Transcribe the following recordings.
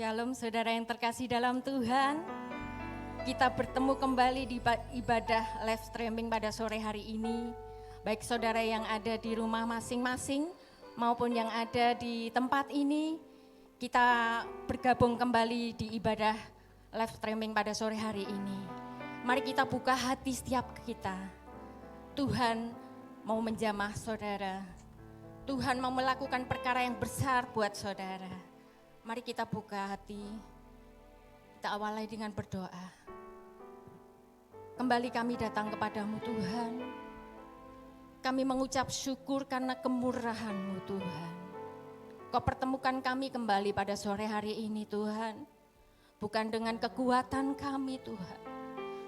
Shalom saudara yang terkasih dalam Tuhan. Kita bertemu kembali di ibadah live streaming pada sore hari ini. Baik saudara yang ada di rumah masing-masing maupun yang ada di tempat ini. Kita bergabung kembali di ibadah live streaming pada sore hari ini. Mari kita buka hati setiap kita. Tuhan mau menjamah saudara. Tuhan mau melakukan perkara yang besar buat saudara. Mari kita buka hati, kita awali dengan berdoa. Kembali kami datang kepadamu Tuhan. Kami mengucap syukur karena kemurahan-Mu Tuhan. Kau pertemukan kami kembali pada sore hari ini Tuhan. Bukan dengan kekuatan kami Tuhan.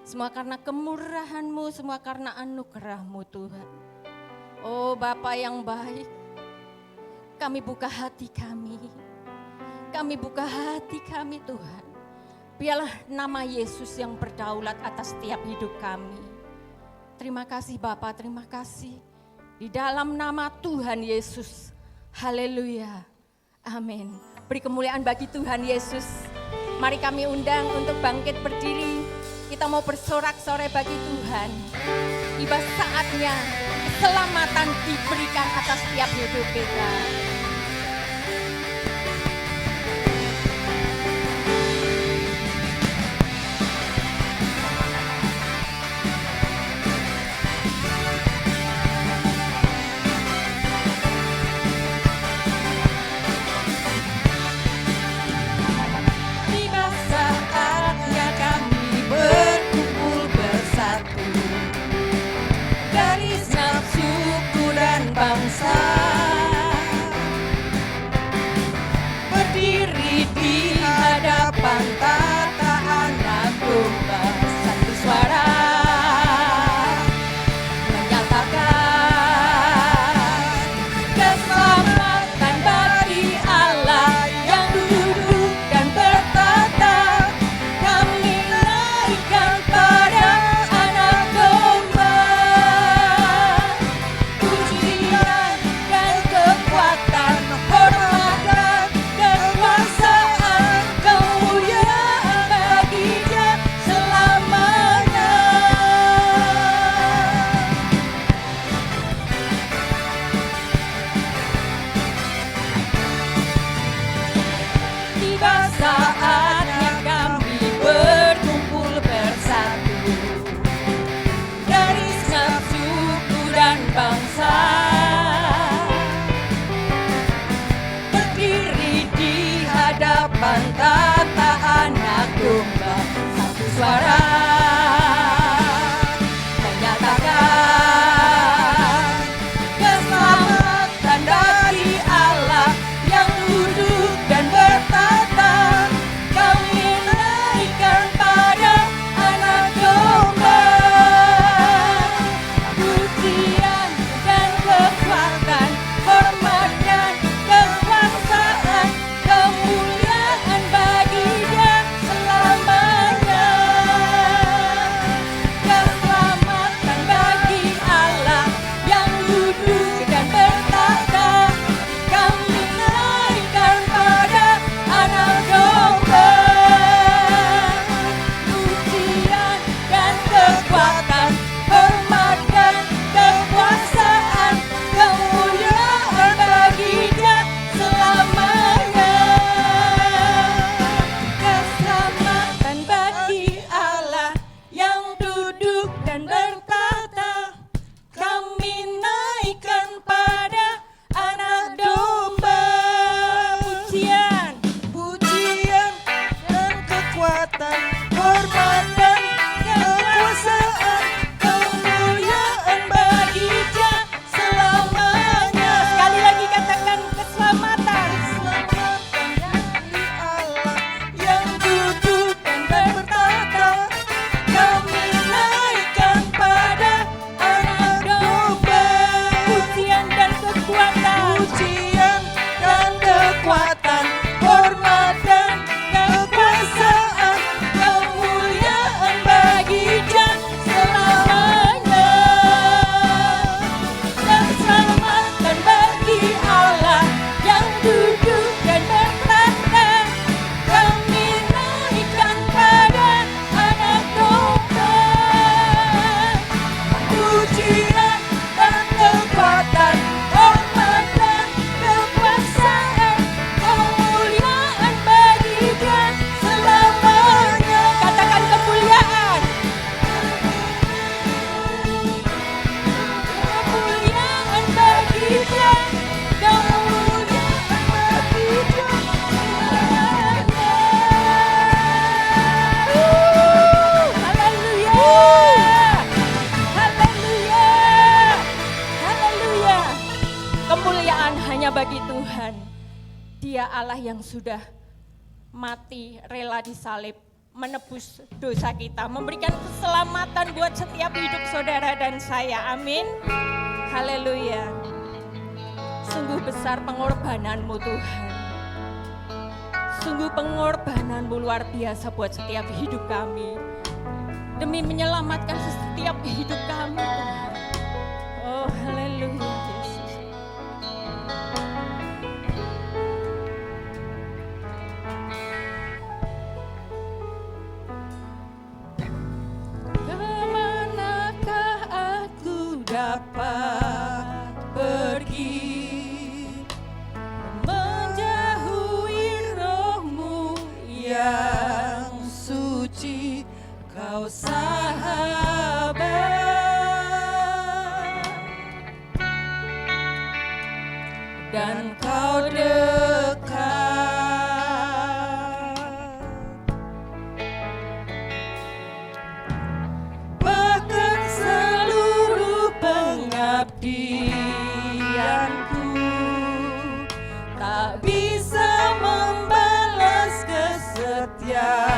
Semua karena kemurahan-Mu, semua karena anugerah-Mu Tuhan. Oh Bapa yang baik, kami buka hati kami. Kami buka hati kami Tuhan. Biarlah nama Yesus yang berdaulat atas setiap hidup kami. Terima kasih Bapa, terima kasih. Di dalam nama Tuhan Yesus. Haleluya. Amin. Beri kemuliaan bagi Tuhan Yesus. Mari kami undang untuk bangkit berdiri. Kita mau bersorak-sorai bagi Tuhan. Tiba saatnya keselamatan diberikan atas setiap hidup kita. Bangsa berdiri di hadapan tata anak domba, satu suara menyatakan keselamatan bagi Allah yang duduk dan bertata. Kami naikkan pada anak domba. Bangsa berdiri di hadapan tata anak domba, satu suara menyatakan keselamatan dari Allah yang duduk dan bertata. Kami naikkan pada anak domba. Kekuatan, hormat dan kekuasaan, kemuliaan bagi Dia selamanya. Allah yang sudah mati, rela disalib, menebus dosa kita, memberikan keselamatan buat setiap hidup saudara dan saya. Amin. Haleluya. Sungguh besar pengorbananmu Tuhan. Sungguh pengorbananmu luar biasa buat setiap hidup kami. Demi menyelamatkan setiap hidup kami Tuhan. Oh haleluya Yesus. Kemanakah aku dapat pergi menjauhi rohmu yang suci, kau sahabat dan kau dekat. Bahkan seluruh pengabdianku tak bisa membalas kesetiaanmu.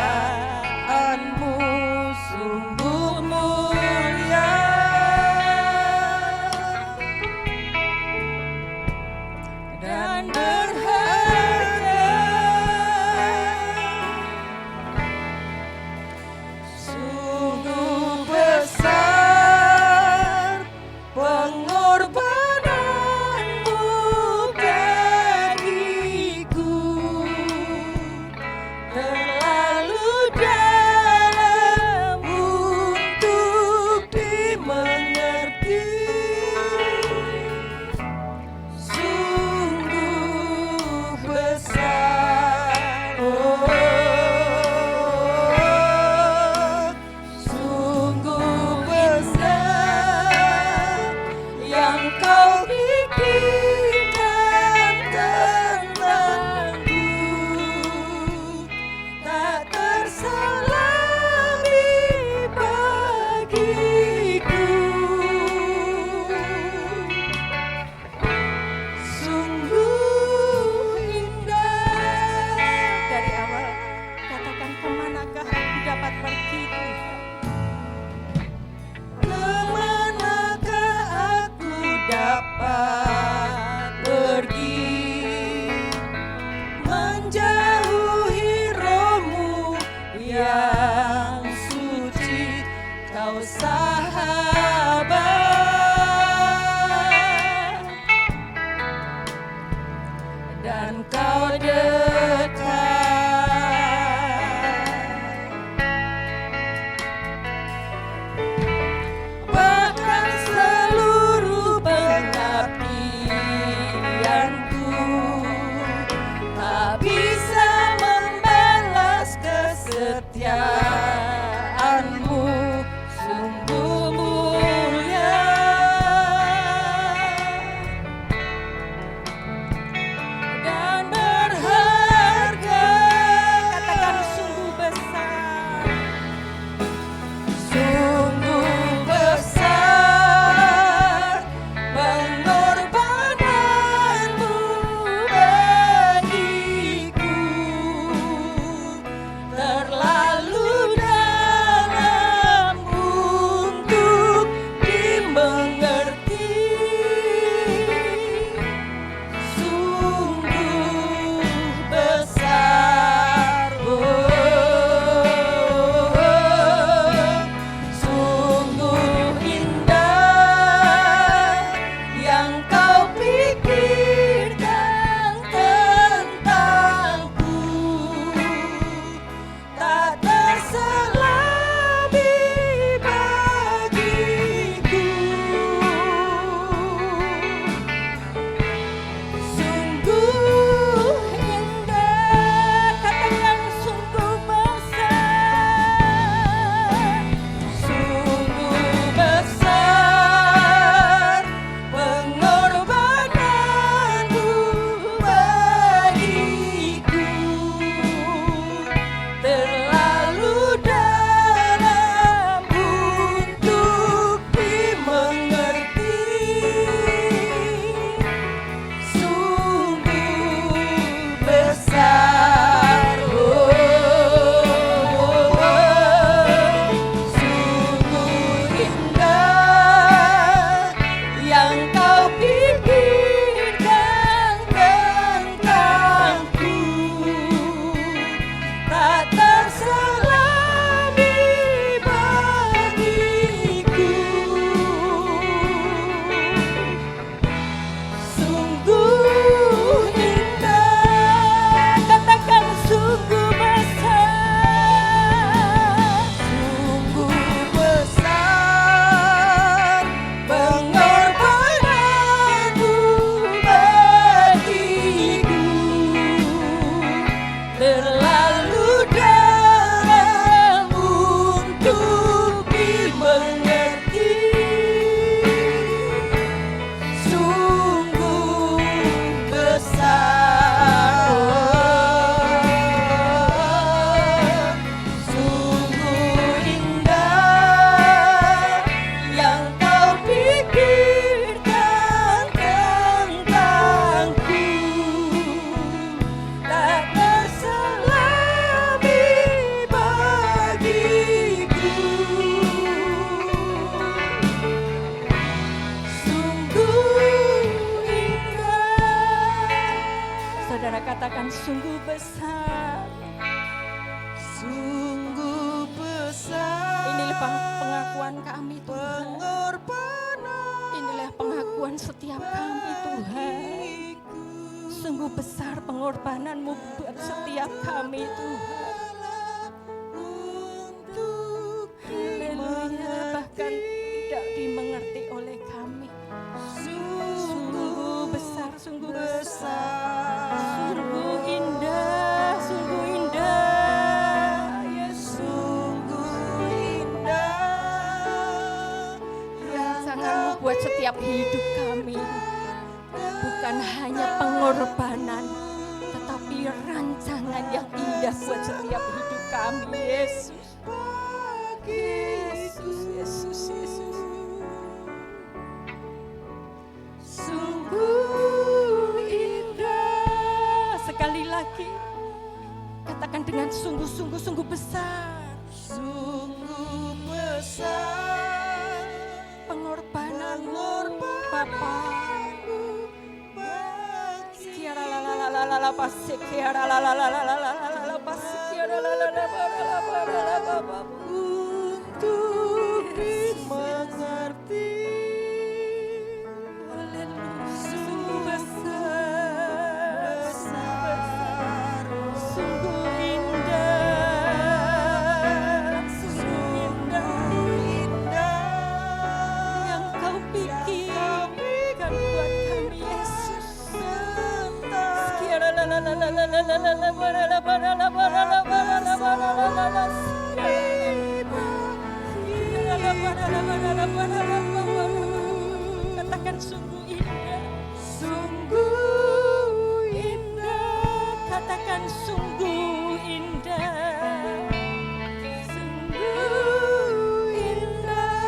terlalu dalam untuk dimengerti. Sungguh besar, sungguh indah yang kau pikirkan tentangku. Tak terselami bagiku. Sungguh indah. Saudara katakan sungguh besar. Sungguh besar. Inilah pengakuan kami Tuhan. Pengorbanan Inilah pengakuan setiap kami Tuhan. bagiku. Sungguh besar pengorbananmu buat setiap kami Tuhan. Untuk Haleluya, bahkan tidak dimengerti oleh kami. Sungguh besar, sungguh besar, sungguh indah, sungguh indah. Yesus, Sungguh indah yang rancanganmu buat setiap hidup kami. Bukan hanya pengorbanan, tetapi rancangan yang indah buat setiap hidup kami. Yesus, Yesus, Yesus, Yesus. sungguh Indah. Sekali lagi, katakan dengan sungguh-sungguh, sungguh besar. sungguh besar Pengorbananmu, Bapa. pengorbananmu bagi Kiara la la la la la la pasik, kiara la la la la la la la la pasik, kiara la la la la la la la la la la. untuk dimengerti. Sungguh besar, sungguh indah, sungguh indah yang kau pikirkan buat kami, Yesus. Kiara la la la la la la la la la la la la la la la la la. Katakan sungguh indah, Sungguh indah. Katakan sungguh indah, sungguh indah.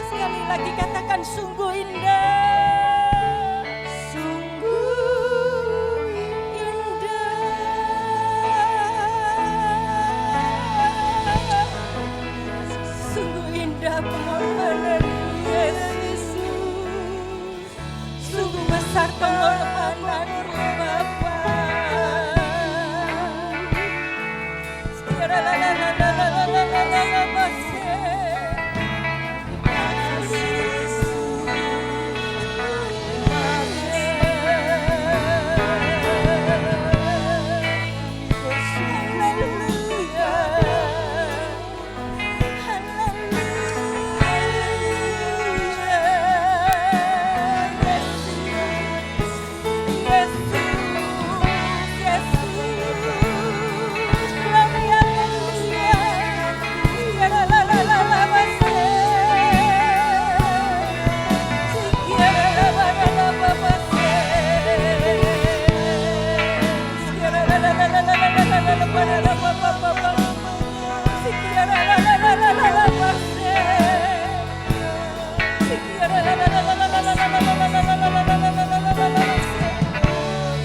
Sekali lagi katakan sungguh indah, sungguh indah. Sungguh indah pengorbanan Yesus. Sungguh besar pengorbananmu Bapa. La la la la la la la la la la la base.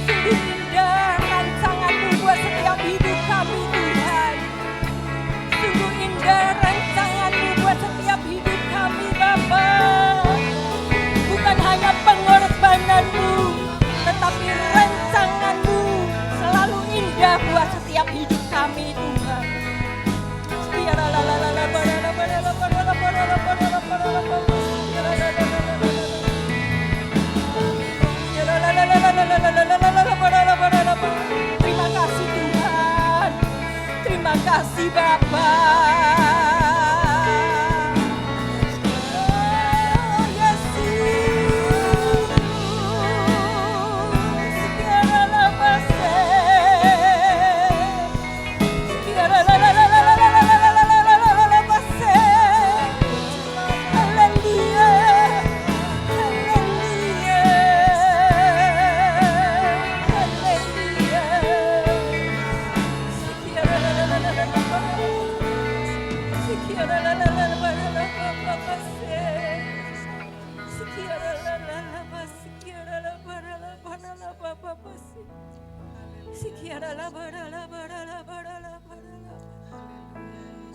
Sungguh indah rancangan-Mu buat setiap hidup kami Tuhan. Sungguh indah rancangan-Mu buat setiap hidup kami Bapa. Bukan hanya pengorbanan-Mu, tetapi rancangan-Mu selalu indah buat setiap hidup kami Tuhan. Terima kasih Tuhan. Terima kasih Bapa. Oh, Yesus. Segala lepas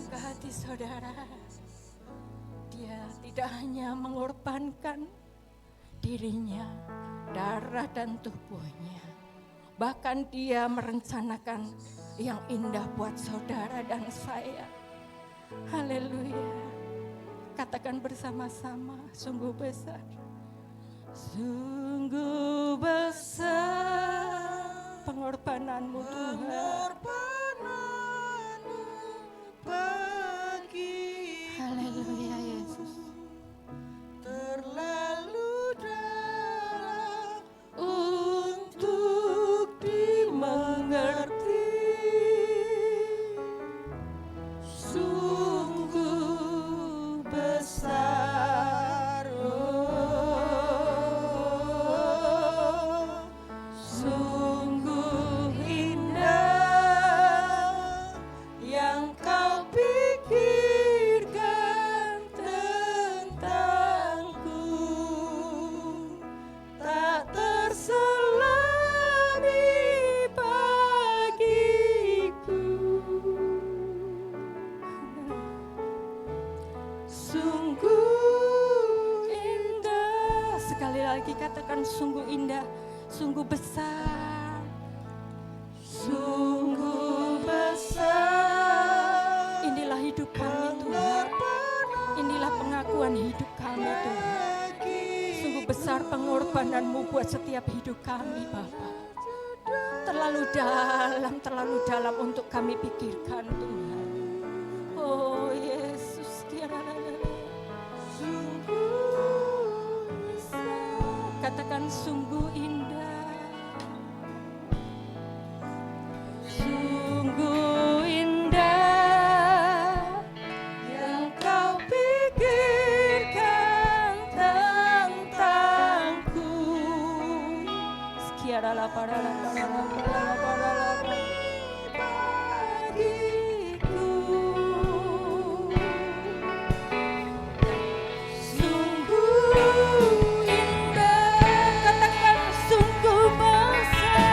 Ke hati saudara, dia tidak hanya mengorbankan dirinya, darah dan tubuhnya, bahkan dia merencanakan yang indah buat saudara dan saya. Haleluya. Katakan bersama-sama, sungguh besar. Sungguh besar pengorbananmu Tuhan. Pengorbananmu bagi Haleluya Yesus. terlalu dalam untuk dimengerti. Sungguh besar, oh, sungguh indah yang kau pikirkan tentangku, tak terselami bagiku. Sungguh indah. Sekali lagi katakan sungguh indah, sungguh besar. Sungguh besar. Inilah hidup kami Tuhan. Inilah pengakuan hidup kami Tuhan. Sungguh besar pengorbananmu buat setiap hidup kami Bapa. Terlalu dalam untuk kami pikirkan Tuhan. Oh Yesus, katakan sungguh indah. Sungguh indah yang kau pikirkan tentangku. Sekiaralah bagiku. Sungguh indah, katakan sungguh besar.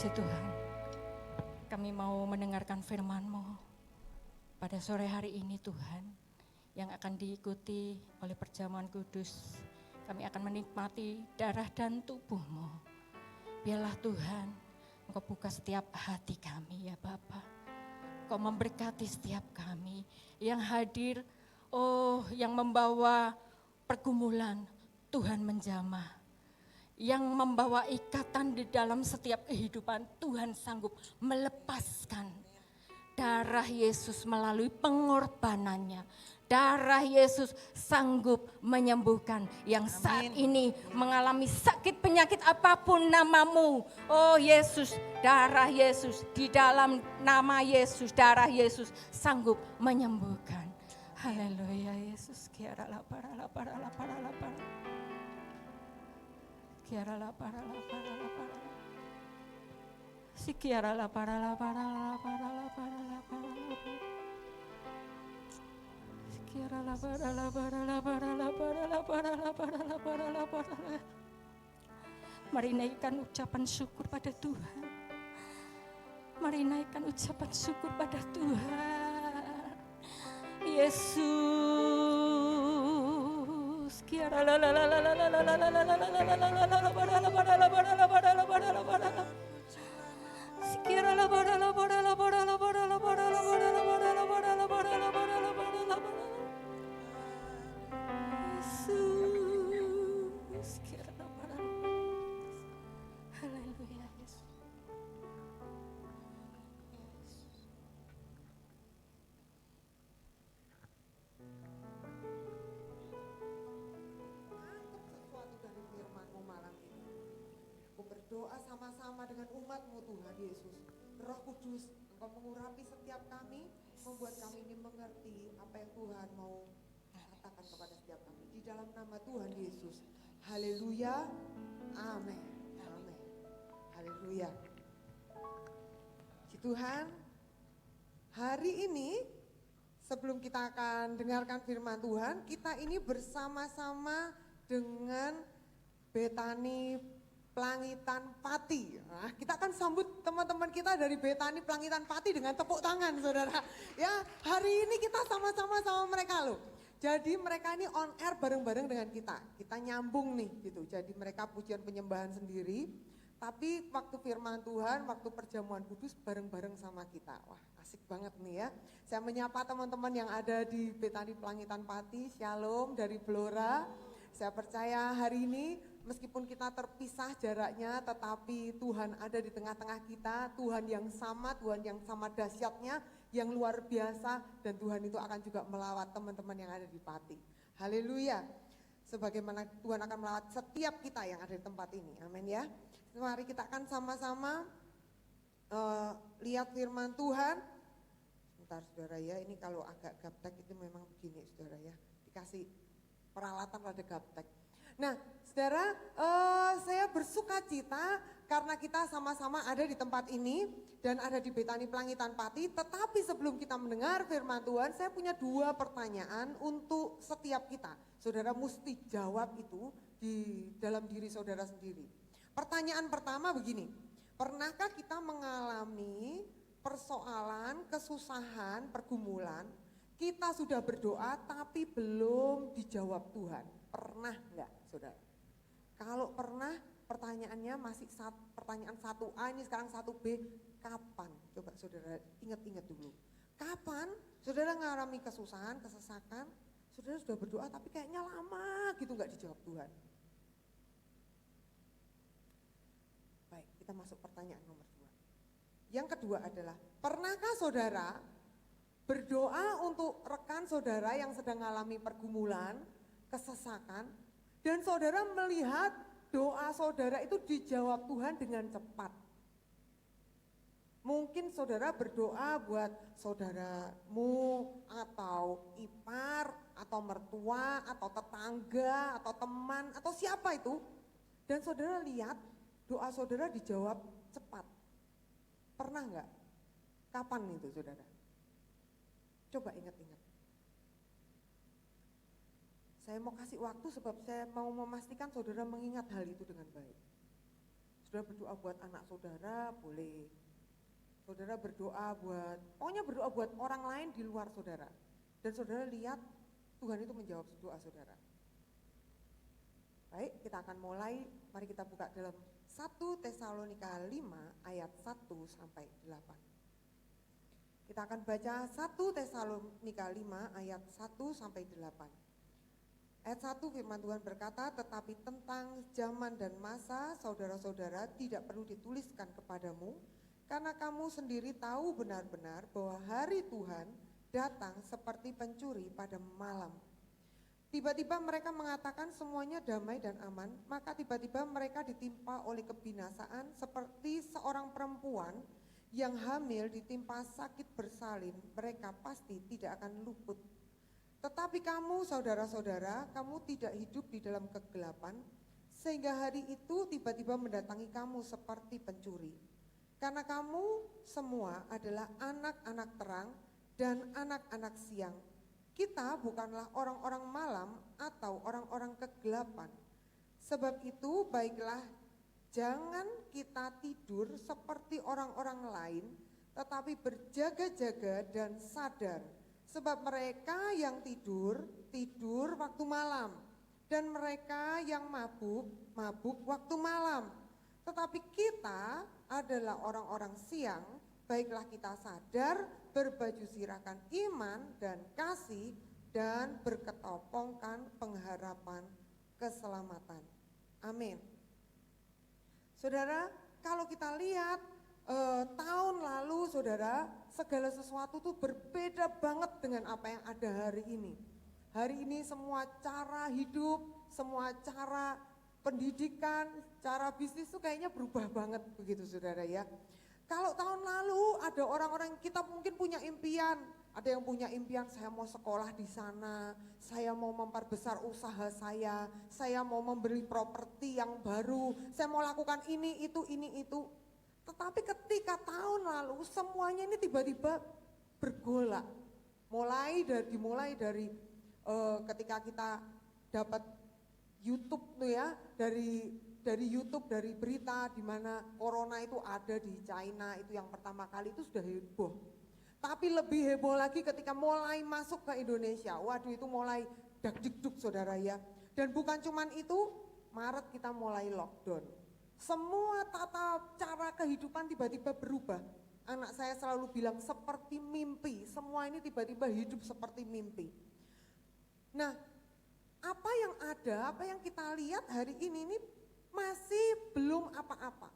kasih Tuhan. Kami mau mendengarkan firman-Mu pada sore hari ini Tuhan, yang akan diikuti oleh perjamuan kudus. Kami akan menikmati darah dan tubuh-Mu. Biarlah Tuhan, Engkau buka setiap hati kami ya Bapa. Engkau memberkati setiap kami yang hadir, yang membawa pergumulan, Tuhan menjamah. Yang membawa ikatan di dalam setiap kehidupan, Tuhan sanggup melepaskan. Darah Yesus melalui pengorbanannya, darah Yesus sanggup menyembuhkan yang saat ini mengalami sakit penyakit apapun namamu. Oh Yesus, darah Yesus, di dalam nama Yesus, darah Yesus sanggup menyembuhkan. Haleluya Yesus. Kiara la para la para la para la para. Kiara la para la para la para. Si kiara la para la para la para la para la para la para. Si kiara la para la para la para la para la para la para la para la para la. Mari naikkan ucapan syukur pada Tuhan. Mari naikkan ucapan syukur pada Tuhan. Yesus, kiara la la la la la la la la la la la la la la la la para la para la para la para la para la para la. Kiara la para la para la para la para la para la para la para la para la para la para la para la para la. Yesus, kiara la para la. Haleluya Yesus. Sesuatu dari firman-Mu malam ini. Aku berdoa sama-sama dengan umat-Mu Tuhan Yesus. Roh Kudus, Engkau mengurapi setiap kami, membuat kami ini mengerti apa yang Tuhan mau katakan kepada setiap kami. Di dalam nama Tuhan Yesus. Haleluya. Amin. Amin. Haleluya. Puji Tuhan, hari ini sebelum kita akan dengarkan firman Tuhan, kita ini bersama-sama dengan Betani Plangitan Pati. Nah, kita akan sambut teman-teman kita dari Betani Plangitan Pati dengan tepuk tangan, saudara. Ya, hari ini kita sama-sama sama mereka loh. Jadi mereka ini on air bareng-bareng dengan kita. Kita nyambung nih gitu. Jadi mereka pujian penyembahan sendiri. Tapi waktu firman Tuhan, waktu perjamuan kudus bareng-bareng sama kita. Wah, asik banget nih ya. Saya menyapa teman-teman yang ada di Betani Plangitan Pati. Shalom dari Blora. Saya percaya hari ini meskipun kita terpisah jaraknya, tetapi Tuhan ada di tengah-tengah kita. Tuhan yang sama dahsyatnya, yang luar biasa, dan Tuhan itu akan juga melawat teman-teman yang ada di Pati. Haleluya. Sebagaimana Tuhan akan melawat setiap kita yang ada di tempat ini. Amin ya. Mari kita akan sama-sama lihat firman Tuhan. Sebentar saudara ya, ini kalau agak gaptek itu memang begini saudara ya. Dikasih peralatan rada gaptek. Nah, saudara, saya bersuka cita karena kita sama-sama ada di tempat ini dan ada di Betani Plangitan Pati. Tetapi sebelum kita mendengar firman Tuhan, saya punya 2 pertanyaan untuk setiap kita. Saudara mesti jawab itu di dalam diri saudara sendiri. Pertanyaan pertama begini, pernahkah kita mengalami persoalan, kesusahan, pergumulan, kita sudah berdoa tapi belum dijawab Tuhan? Pernah enggak saudara? Kalau pernah, pertanyaannya masih pertanyaan 1A, ini sekarang 1B, kapan? Coba saudara ingat-ingat dulu. Kapan saudara mengalami kesusahan, kesesakan, saudara sudah berdoa tapi kayaknya lama gitu enggak dijawab Tuhan? Baik, kita masuk pertanyaan nomor 2. Yang kedua adalah, pernahkah saudara berdoa untuk rekan saudara yang sedang mengalami pergumulan, kesesakan, dan saudara melihat doa saudara itu dijawab Tuhan dengan cepat? Mungkin saudara berdoa buat saudaramu atau ipar atau mertua atau tetangga atau teman atau siapa itu, dan saudara lihat doa saudara dijawab cepat. Pernah enggak? Kapan itu saudara? Coba ingat-ingat. Saya mau kasih waktu sebab saya mau memastikan saudara mengingat hal itu dengan baik. Saudara berdoa buat anak saudara, boleh. Saudara berdoa pokoknya berdoa buat orang lain di luar saudara. Dan saudara lihat Tuhan itu menjawab doa saudara. Baik, kita akan mulai. Mari kita buka dalam 1 Tesalonika 5 ayat 1 sampai 8. Kita akan baca 1 Tesalonika 5 ayat 1 sampai 8. Ayat 1 firman Tuhan berkata, tetapi tentang zaman dan masa saudara-saudara tidak perlu dituliskan kepadamu, karena kamu sendiri tahu benar-benar bahwa hari Tuhan datang seperti pencuri pada malam. Tiba-tiba mereka mengatakan semuanya damai dan aman, maka tiba-tiba mereka ditimpa oleh kebinasaan seperti seorang perempuan yang hamil ditimpa sakit bersalin, mereka pasti tidak akan luput. Tetapi kamu saudara-saudara, kamu tidak hidup di dalam kegelapan, sehingga hari itu tiba-tiba mendatangi kamu seperti pencuri. Karena kamu semua adalah anak-anak terang dan anak-anak siang. Kita bukanlah orang-orang malam atau orang-orang kegelapan. Sebab itu baiklah jangan kita tidur seperti orang-orang lain, tetapi berjaga-jaga dan sadar. Sebab mereka yang tidur waktu malam, dan mereka yang mabuk waktu malam. Tetapi kita adalah orang-orang siang, baiklah kita sadar, berbaju sirahkan iman dan kasih, dan berketopongkan pengharapan keselamatan. Amin. Saudara, kalau kita lihat tahun lalu saudara, segala sesuatu tuh berbeda banget dengan apa yang ada hari ini. Hari ini semua cara hidup, semua cara pendidikan, cara bisnis tuh kayaknya berubah banget begitu saudara ya. Kalau tahun lalu ada orang-orang, kita mungkin punya impian, ada yang punya impian saya mau sekolah di sana, saya mau memperbesar usaha saya mau membeli properti yang baru, saya mau lakukan ini itu. Tetapi ketika tahun lalu semuanya ini tiba-tiba bergolak. Dimulai dari ketika kita dapat YouTube tuh ya, dari YouTube, dari berita di mana corona itu ada di China, itu yang pertama kali itu sudah heboh. Tapi lebih heboh lagi ketika mulai masuk ke Indonesia. Waduh, itu mulai dak-dikduk saudara ya. Dan bukan cuman itu, Maret kita mulai lockdown. Semua tata cara kehidupan tiba-tiba berubah. Anak saya selalu bilang seperti mimpi, semua ini tiba-tiba hidup seperti mimpi. Nah, apa yang kita lihat hari ini masih belum apa-apa.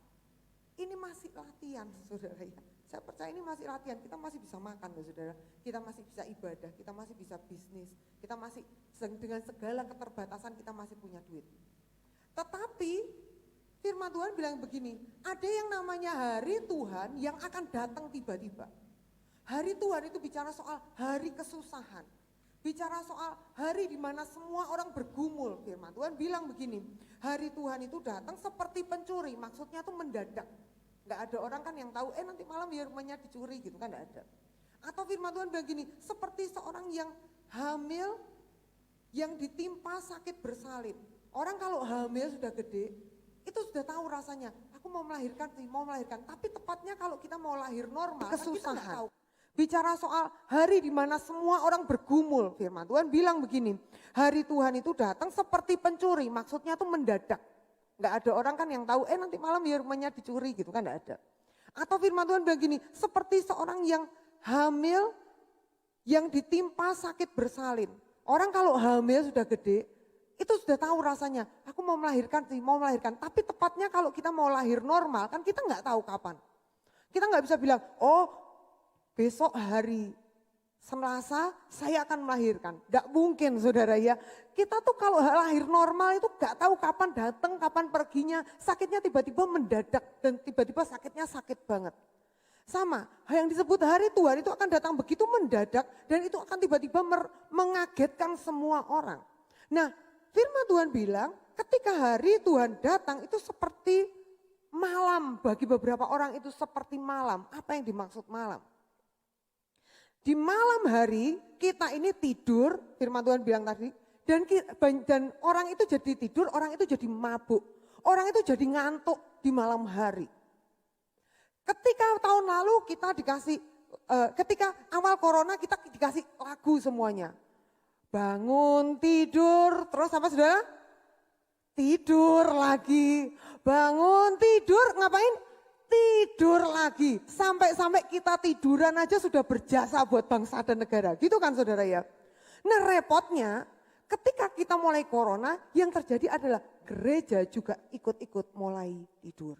Ini masih latihan saudara ya. Saya percaya ini masih latihan, kita masih bisa makan loh saudara. Kita masih bisa ibadah, kita masih bisa bisnis. Kita masih dengan segala keterbatasan kita masih punya duit. Tetapi firman Tuhan bilang begini, ada yang namanya hari Tuhan yang akan datang tiba-tiba. Hari Tuhan itu bicara soal hari kesusahan. Bicara soal hari di mana semua orang bergumul. Firman Tuhan bilang begini, hari Tuhan itu datang seperti pencuri, maksudnya tuh mendadak. Gak ada orang kan yang tahu, nanti malam ya rumahnya dicuri gitu kan, gak ada. Atau firman Tuhan bilang gini, seperti seorang yang hamil yang ditimpa sakit bersalin. Orang kalau hamil sudah gede, itu sudah tahu rasanya, aku mau melahirkan, tapi tepatnya kalau kita mau lahir normal, kesusahan. Kan kita tahu. Bicara soal hari di mana semua orang bergumul, firman Tuhan bilang begini, hari Tuhan itu datang seperti pencuri, maksudnya tuh mendadak. Gak ada orang kan yang tahu, nanti malam ya rumahnya dicuri gitu kan, gak ada. Atau firman Tuhan bilang gini, seperti seorang yang hamil yang ditimpa sakit bersalin. Orang kalau hamil sudah gede, itu sudah tahu rasanya, aku mau melahirkan, tapi tepatnya kalau kita mau lahir normal kan kita nggak tahu kapan. Kita nggak bisa bilang, besok hari Selasa saya akan melahirkan. Nggak mungkin saudara ya. Kita tuh kalau lahir normal itu nggak tahu kapan datang, kapan perginya, sakitnya tiba-tiba mendadak dan tiba-tiba sakitnya sakit banget. Sama, yang disebut hari Tuhan itu akan datang begitu mendadak dan itu akan tiba-tiba mengagetkan semua orang. Nah, firman Tuhan bilang ketika hari Tuhan datang itu seperti malam, bagi beberapa orang itu seperti malam. Apa yang dimaksud malam? Di malam hari kita ini tidur, firman Tuhan bilang tadi, dan orang itu jadi tidur, orang itu jadi mabuk. Orang itu jadi ngantuk di malam hari. Ketika tahun lalu kita dikasih, ketika awal corona kita dikasih lagu semuanya. Bangun, tidur, terus apa saudara? Tidur lagi. Bangun, tidur, ngapain? Tidur lagi. Sampai-sampai kita tiduran aja sudah berjasa buat bangsa dan negara. Gitu kan saudara ya? Nah repotnya ketika kita mulai corona yang terjadi adalah gereja juga ikut-ikut mulai tidur.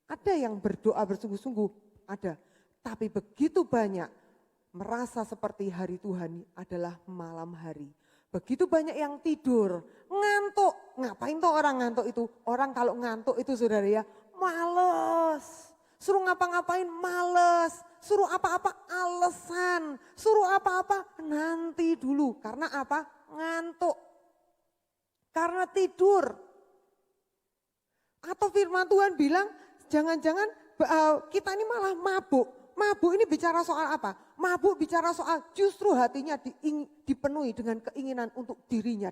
Ada yang berdoa bersungguh-sungguh, ada. Tapi begitu banyak merasa seperti hari Tuhan adalah malam hari. Begitu banyak yang tidur, ngantuk. Ngapain tuh orang ngantuk itu? Orang kalau ngantuk itu saudara ya, males. Suruh ngapa-ngapain males. Suruh apa-apa alasan. Suruh apa-apa nanti dulu. Karena apa? Ngantuk. Karena tidur. Atau firman Tuhan bilang, jangan-jangan kita ini malah mabuk. Mabuk ini bicara soal apa? Mabuk bicara soal justru hatinya dipenuhi dengan keinginan untuk dirinya.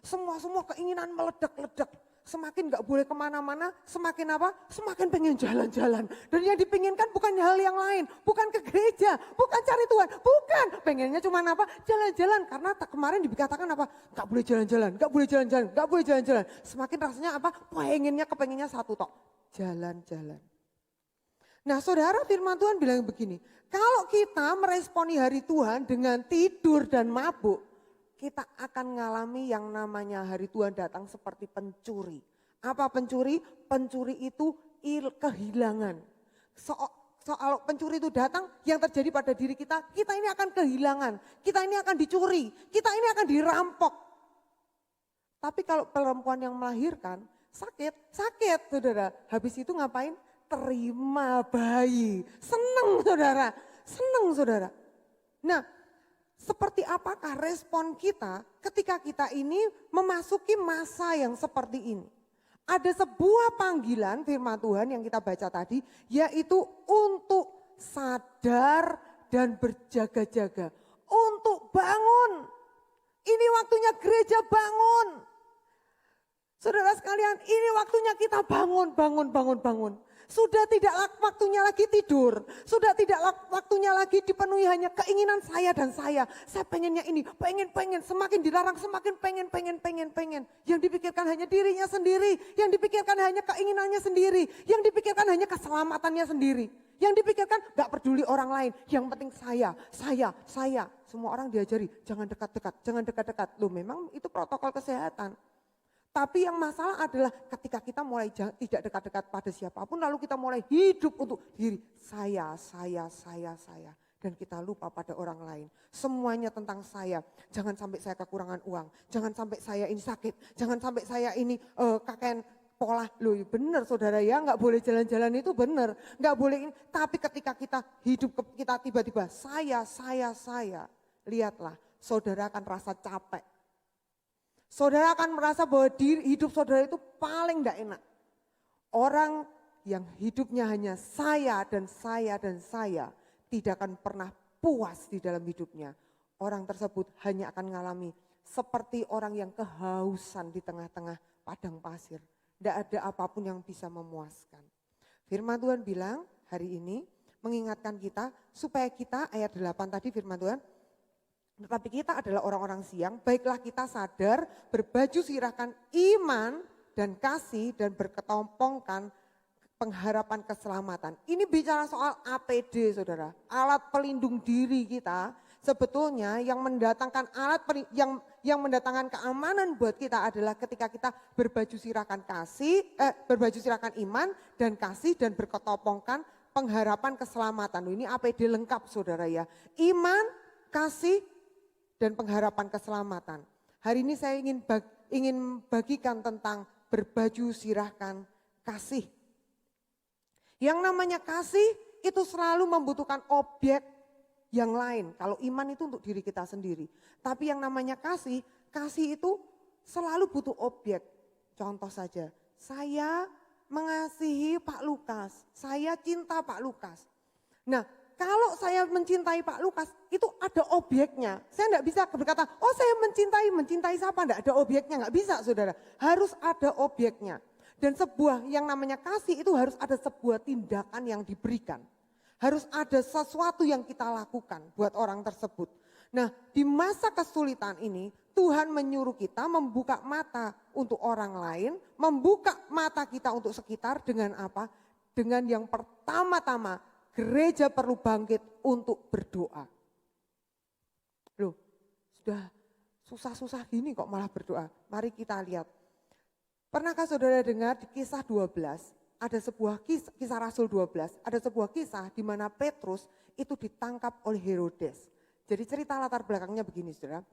Semua keinginan meledak-ledak. Semakin gak boleh kemana-mana, semakin apa? Semakin pengen jalan-jalan. Dan yang dipinginkan bukan hal yang lain. Bukan ke gereja, bukan cari Tuhan. Bukan, pengennya cuma apa? Jalan-jalan. Karena kemarin dikatakan apa? Gak boleh jalan-jalan, gak boleh jalan-jalan, gak boleh jalan-jalan. Semakin rasanya apa? Kepengennya satu tok. Jalan-jalan. Nah saudara firman Tuhan bilang begini. Kalau kita meresponi hari Tuhan dengan tidur dan mabuk. Kita akan mengalami yang namanya hari Tuhan datang seperti pencuri. Apa pencuri? Pencuri itu kehilangan. Soal pencuri itu datang, yang terjadi pada diri kita ini akan kehilangan. Kita ini akan dicuri, kita ini akan dirampok. Tapi kalau perempuan yang melahirkan, sakit saudara. Habis itu ngapain? Terima bayi. Senang saudara. Nah, seperti apakah respon kita ketika kita ini memasuki masa yang seperti ini? Ada sebuah panggilan firman Tuhan yang kita baca tadi, yaitu untuk sadar dan berjaga-jaga. Untuk bangun. Ini waktunya gereja bangun. Saudara sekalian, ini waktunya kita bangun. Sudah tidak waktunya lagi tidur. Sudah tidak waktunya lagi dipenuhi hanya keinginan saya dan saya. Saya pengennya ini, pengen. Semakin dilarang semakin pengen. Yang dipikirkan hanya dirinya sendiri. Yang dipikirkan hanya keinginannya sendiri. Yang dipikirkan hanya keselamatannya sendiri. Yang dipikirkan gak peduli orang lain. Yang penting saya. Semua orang diajari jangan dekat-dekat. Loh memang itu protokol kesehatan. Tapi yang masalah adalah ketika kita mulai tidak dekat-dekat pada siapapun, lalu kita mulai hidup untuk diri. Saya. Dan kita lupa pada orang lain. Semuanya tentang saya. Jangan sampai saya kekurangan uang. Jangan sampai saya ini sakit. Jangan sampai saya ini kakek pola. Loh benar saudara ya, gak boleh jalan-jalan itu benar. Gak boleh ini. Tapi ketika kita hidup, kita tiba-tiba saya. Lihatlah, saudara akan rasa capek. Saudara akan merasa bahwa hidup saudara itu paling tidak enak. Orang yang hidupnya hanya saya tidak akan pernah puas di dalam hidupnya. Orang tersebut hanya akan mengalami seperti orang yang kehausan di tengah-tengah padang pasir. Tidak ada apapun yang bisa memuaskan. Firman Tuhan bilang hari ini mengingatkan kita supaya kita ayat 8 tadi firman Tuhan. Tetapi kita adalah orang-orang siang, baiklah kita sadar, berbaju sirahkan iman dan kasih dan berketompongkan pengharapan keselamatan. Ini bicara soal APD saudara, alat pelindung diri kita. Sebetulnya yang mendatangkan yang mendatangkan keamanan buat kita adalah ketika kita berbaju sirahkan iman dan kasih dan berketompongkan pengharapan keselamatan. Ini APD lengkap saudara ya. Iman, kasih, dan pengharapan keselamatan. Hari ini saya ingin bagikan tentang berbaju sirahkan kasih. Yang namanya kasih itu selalu membutuhkan objek yang lain. Kalau iman itu untuk diri kita sendiri. Tapi yang namanya kasih itu selalu butuh objek. Contoh saja, saya mengasihi Pak Lukas, saya cinta Pak Lukas. Nah, kalau saya mencintai Pak Lukas, itu ada objeknya. Saya enggak bisa berkata, oh saya mencintai siapa? Enggak ada objeknya, enggak bisa saudara. Harus ada objeknya. Dan sebuah yang namanya kasih itu harus ada sebuah tindakan yang diberikan. Harus ada sesuatu yang kita lakukan buat orang tersebut. Nah, di masa kesulitan ini Tuhan menyuruh kita membuka mata untuk orang lain, membuka mata kita untuk sekitar dengan apa? Dengan yang pertama-tama gereja perlu bangkit untuk berdoa. Loh, sudah susah-susah gini kok malah berdoa. Mari kita lihat. Pernahkah saudara dengar di kisah 12, ada sebuah kisah Rasul 12, ada sebuah kisah di mana Petrus itu ditangkap oleh Herodes. Jadi cerita latar belakangnya begini saudara.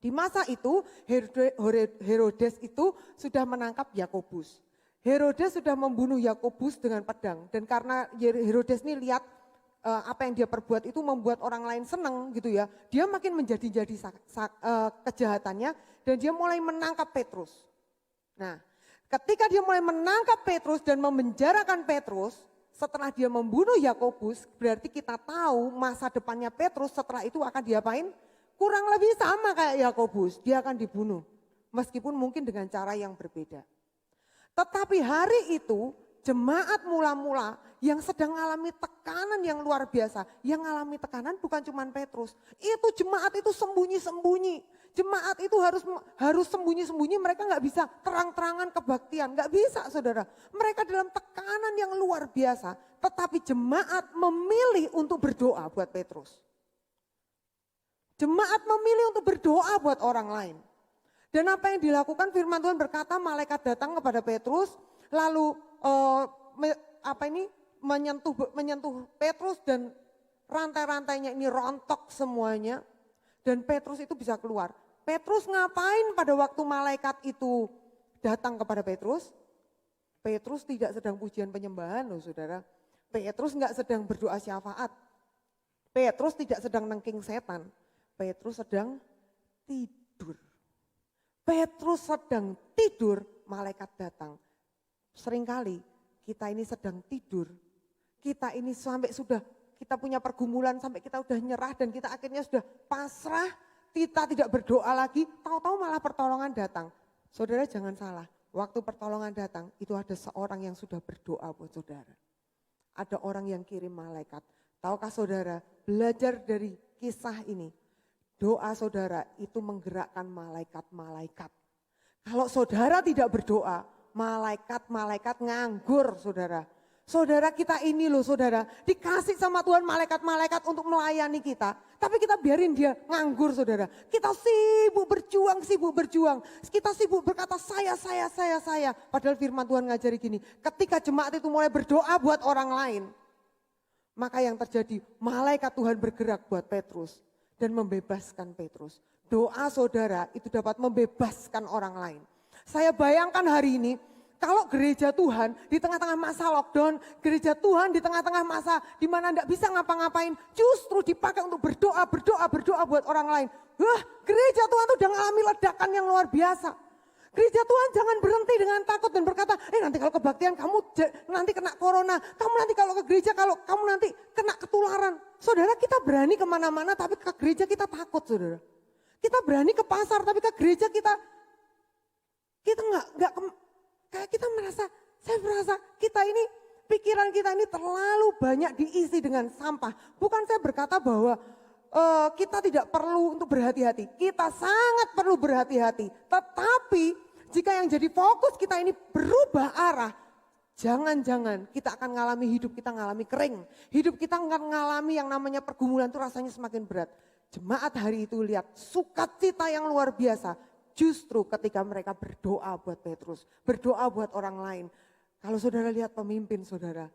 Di masa itu Herodes itu sudah menangkap Yakobus. Herodes sudah membunuh Yakobus dengan pedang. Dan karena Herodes ini lihat apa yang dia perbuat itu membuat orang lain senang gitu ya. Dia makin menjadi-jadi kejahatannya dan dia mulai menangkap Petrus. Nah, ketika dia mulai menangkap Petrus dan memenjarakan Petrus, setelah dia membunuh Yakobus, berarti kita tahu masa depannya Petrus setelah itu akan diapain? Kurang lebih sama kayak Yakobus, dia akan dibunuh. Meskipun mungkin dengan cara yang berbeda. Tetapi hari itu jemaat mula-mula yang sedang mengalami tekanan yang luar biasa. Yang mengalami tekanan bukan cuma Petrus, itu jemaat itu sembunyi-sembunyi. Jemaat itu harus sembunyi-sembunyi, mereka nggak bisa terang-terangan kebaktian, nggak bisa saudara. Mereka dalam tekanan yang luar biasa, tetapi jemaat memilih untuk berdoa buat Petrus. Jemaat memilih untuk berdoa buat orang lain. Dan apa yang dilakukan firman Tuhan berkata malaikat datang kepada Petrus, lalu menyentuh Petrus dan rantai-rantainya ini rontok semuanya. Dan Petrus itu bisa keluar. Petrus ngapain pada waktu malaikat itu datang kepada Petrus? Petrus tidak sedang pujian penyembahan loh saudara. Petrus nggak sedang berdoa syafaat. Petrus tidak sedang nengking setan. Petrus sedang tidur. Petrus sedang tidur, malaikat datang. Seringkali kita ini sedang tidur. Kita ini sampai sudah kita punya pergumulan sampai kita udah nyerah dan kita akhirnya sudah pasrah, kita tidak berdoa lagi, tahu-tahu malah pertolongan datang. Saudara jangan salah, waktu pertolongan datang itu ada seorang yang sudah berdoa buat saudara. Ada orang yang kirim malaikat. Tahukah saudara, belajar dari kisah ini, doa saudara itu menggerakkan malaikat-malaikat. Kalau saudara tidak berdoa, malaikat-malaikat nganggur saudara. Saudara kita ini loh saudara, dikasih sama Tuhan malaikat-malaikat untuk melayani kita. Tapi kita biarin dia nganggur saudara. Kita sibuk berjuang. Kita sibuk berkata saya. Padahal firman Tuhan ngajari gini, ketika jemaat itu mulai berdoa buat orang lain. Maka yang terjadi, malaikat Tuhan bergerak buat Petrus dan membebaskan Petrus. Doa saudara itu dapat membebaskan orang lain. Saya bayangkan hari ini, kalau gereja Tuhan di tengah-tengah masa lockdown, gereja Tuhan di tengah-tengah masa di mana enggak bisa ngapa-ngapain, justru dipakai untuk berdoa buat orang lain. Wah, gereja Tuhan itu udah mengalami ledakan yang luar biasa. Gereja Tuhan jangan berhenti dengan takut dan berkata, nanti kalau kebaktian kamu nanti kena corona, kamu nanti kalau ke gereja kalau kamu nanti kena ketularan. Saudara kita berani kemana-mana tapi ke gereja kita takut saudara. Kita berani ke pasar tapi ke gereja kita nggak kayak kita saya merasa kita ini, pikiran kita ini terlalu banyak diisi dengan sampah. Bukan saya berkata bahwa kita tidak perlu untuk berhati-hati. Kita sangat perlu berhati-hati. Tetapi jika yang jadi fokus kita ini berubah arah, jangan-jangan kita akan ngalami hidup kita ngalami kering. Hidup kita akan ngalami yang namanya pergumulan itu rasanya semakin berat. Jemaat hari itu lihat sukacita yang luar biasa. Justru ketika mereka berdoa buat Petrus, berdoa buat orang lain. Kalau saudara lihat pemimpin saudara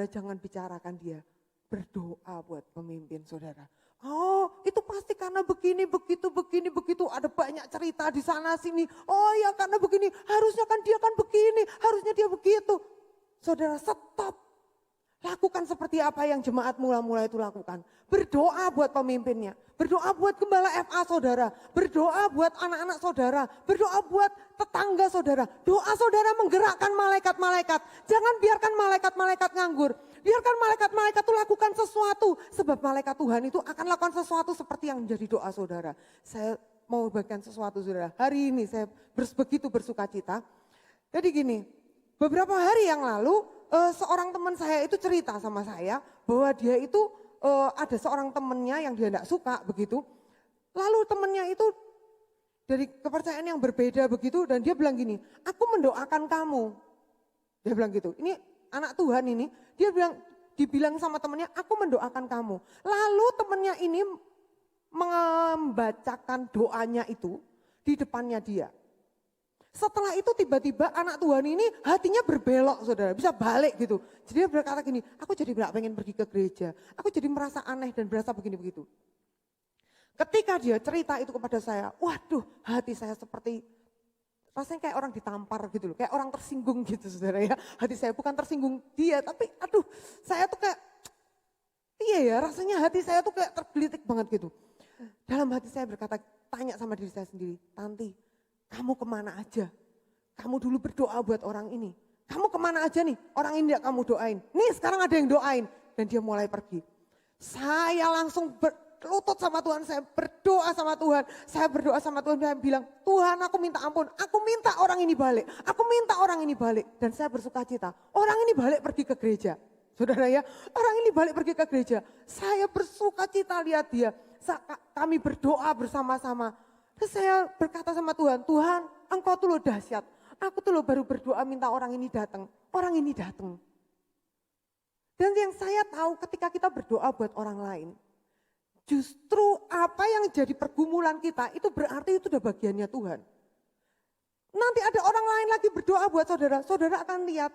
jangan bicarakan dia. Berdoa buat pemimpin saudara. Oh itu pasti karena begini, begitu. Ada banyak cerita di sana sini. Oh ya karena begini, harusnya kan dia kan begini, harusnya dia begitu. Saudara stop. Lakukan seperti apa yang jemaat mula-mula itu lakukan. Berdoa buat pemimpinnya. Berdoa buat gembala FA saudara. Berdoa buat anak-anak saudara. Berdoa buat tetangga saudara. Doa saudara menggerakkan malaikat-malaikat. Jangan biarkan malaikat-malaikat nganggur. Biarkan malaikat-malaikat itu lakukan sesuatu. Sebab malaikat Tuhan itu akan lakukan sesuatu seperti yang menjadi doa saudara. Saya mau bagikan sesuatu saudara. Hari ini saya begitu bersuka cita. Jadi gini, beberapa hari yang lalu seorang teman saya itu cerita sama saya bahwa dia itu ada seorang temannya yang dia tidak suka begitu. Lalu temannya itu dari kepercayaan yang berbeda begitu dan dia bilang gini, aku mendoakan kamu. Dia bilang gitu, ini anak Tuhan ini, dibilang sama temannya, aku mendoakan kamu. Lalu temannya ini membacakan doanya itu di depannya dia. Setelah itu tiba-tiba anak Tuhan ini hatinya berbelok saudara, bisa balik gitu. Jadi dia berkata gini, aku jadi gak pengen pergi ke gereja, aku jadi merasa aneh dan berasa begini-begitu. Ketika dia cerita itu kepada saya, waduh hati saya seperti, rasanya kayak orang ditampar gitu loh, kayak orang tersinggung gitu saudara ya. Hati saya bukan tersinggung dia, tapi aduh saya tuh kayak, iya ya rasanya hati saya tuh kayak tergelitik banget gitu. Dalam hati saya berkata, tanya sama diri saya sendiri, Tanti, kamu kemana aja? Kamu dulu berdoa buat orang ini. Kamu kemana aja nih? Orang ini tidak kamu doain. Nih sekarang ada yang doain. Dan dia mulai pergi. Saya langsung berlutut sama Tuhan. Saya berdoa sama Tuhan. Saya berdoa sama Tuhan. Saya bilang, Tuhan aku minta ampun. Aku minta orang ini balik. Aku minta orang ini balik. Dan saya bersuka cita. Orang ini balik pergi ke gereja. Saudara ya, orang ini balik pergi ke gereja. Saya bersuka cita lihat dia. Kami berdoa bersama-sama. Terus saya berkata sama Tuhan, Tuhan engkau tuh lo dahsyat. Aku tuh lo baru berdoa minta orang ini datang. Orang ini datang. Dan yang saya tahu ketika kita berdoa buat orang lain, justru apa yang jadi pergumulan kita itu berarti itu udah bagiannya Tuhan. Nanti ada orang lain lagi berdoa buat saudara, saudara akan lihat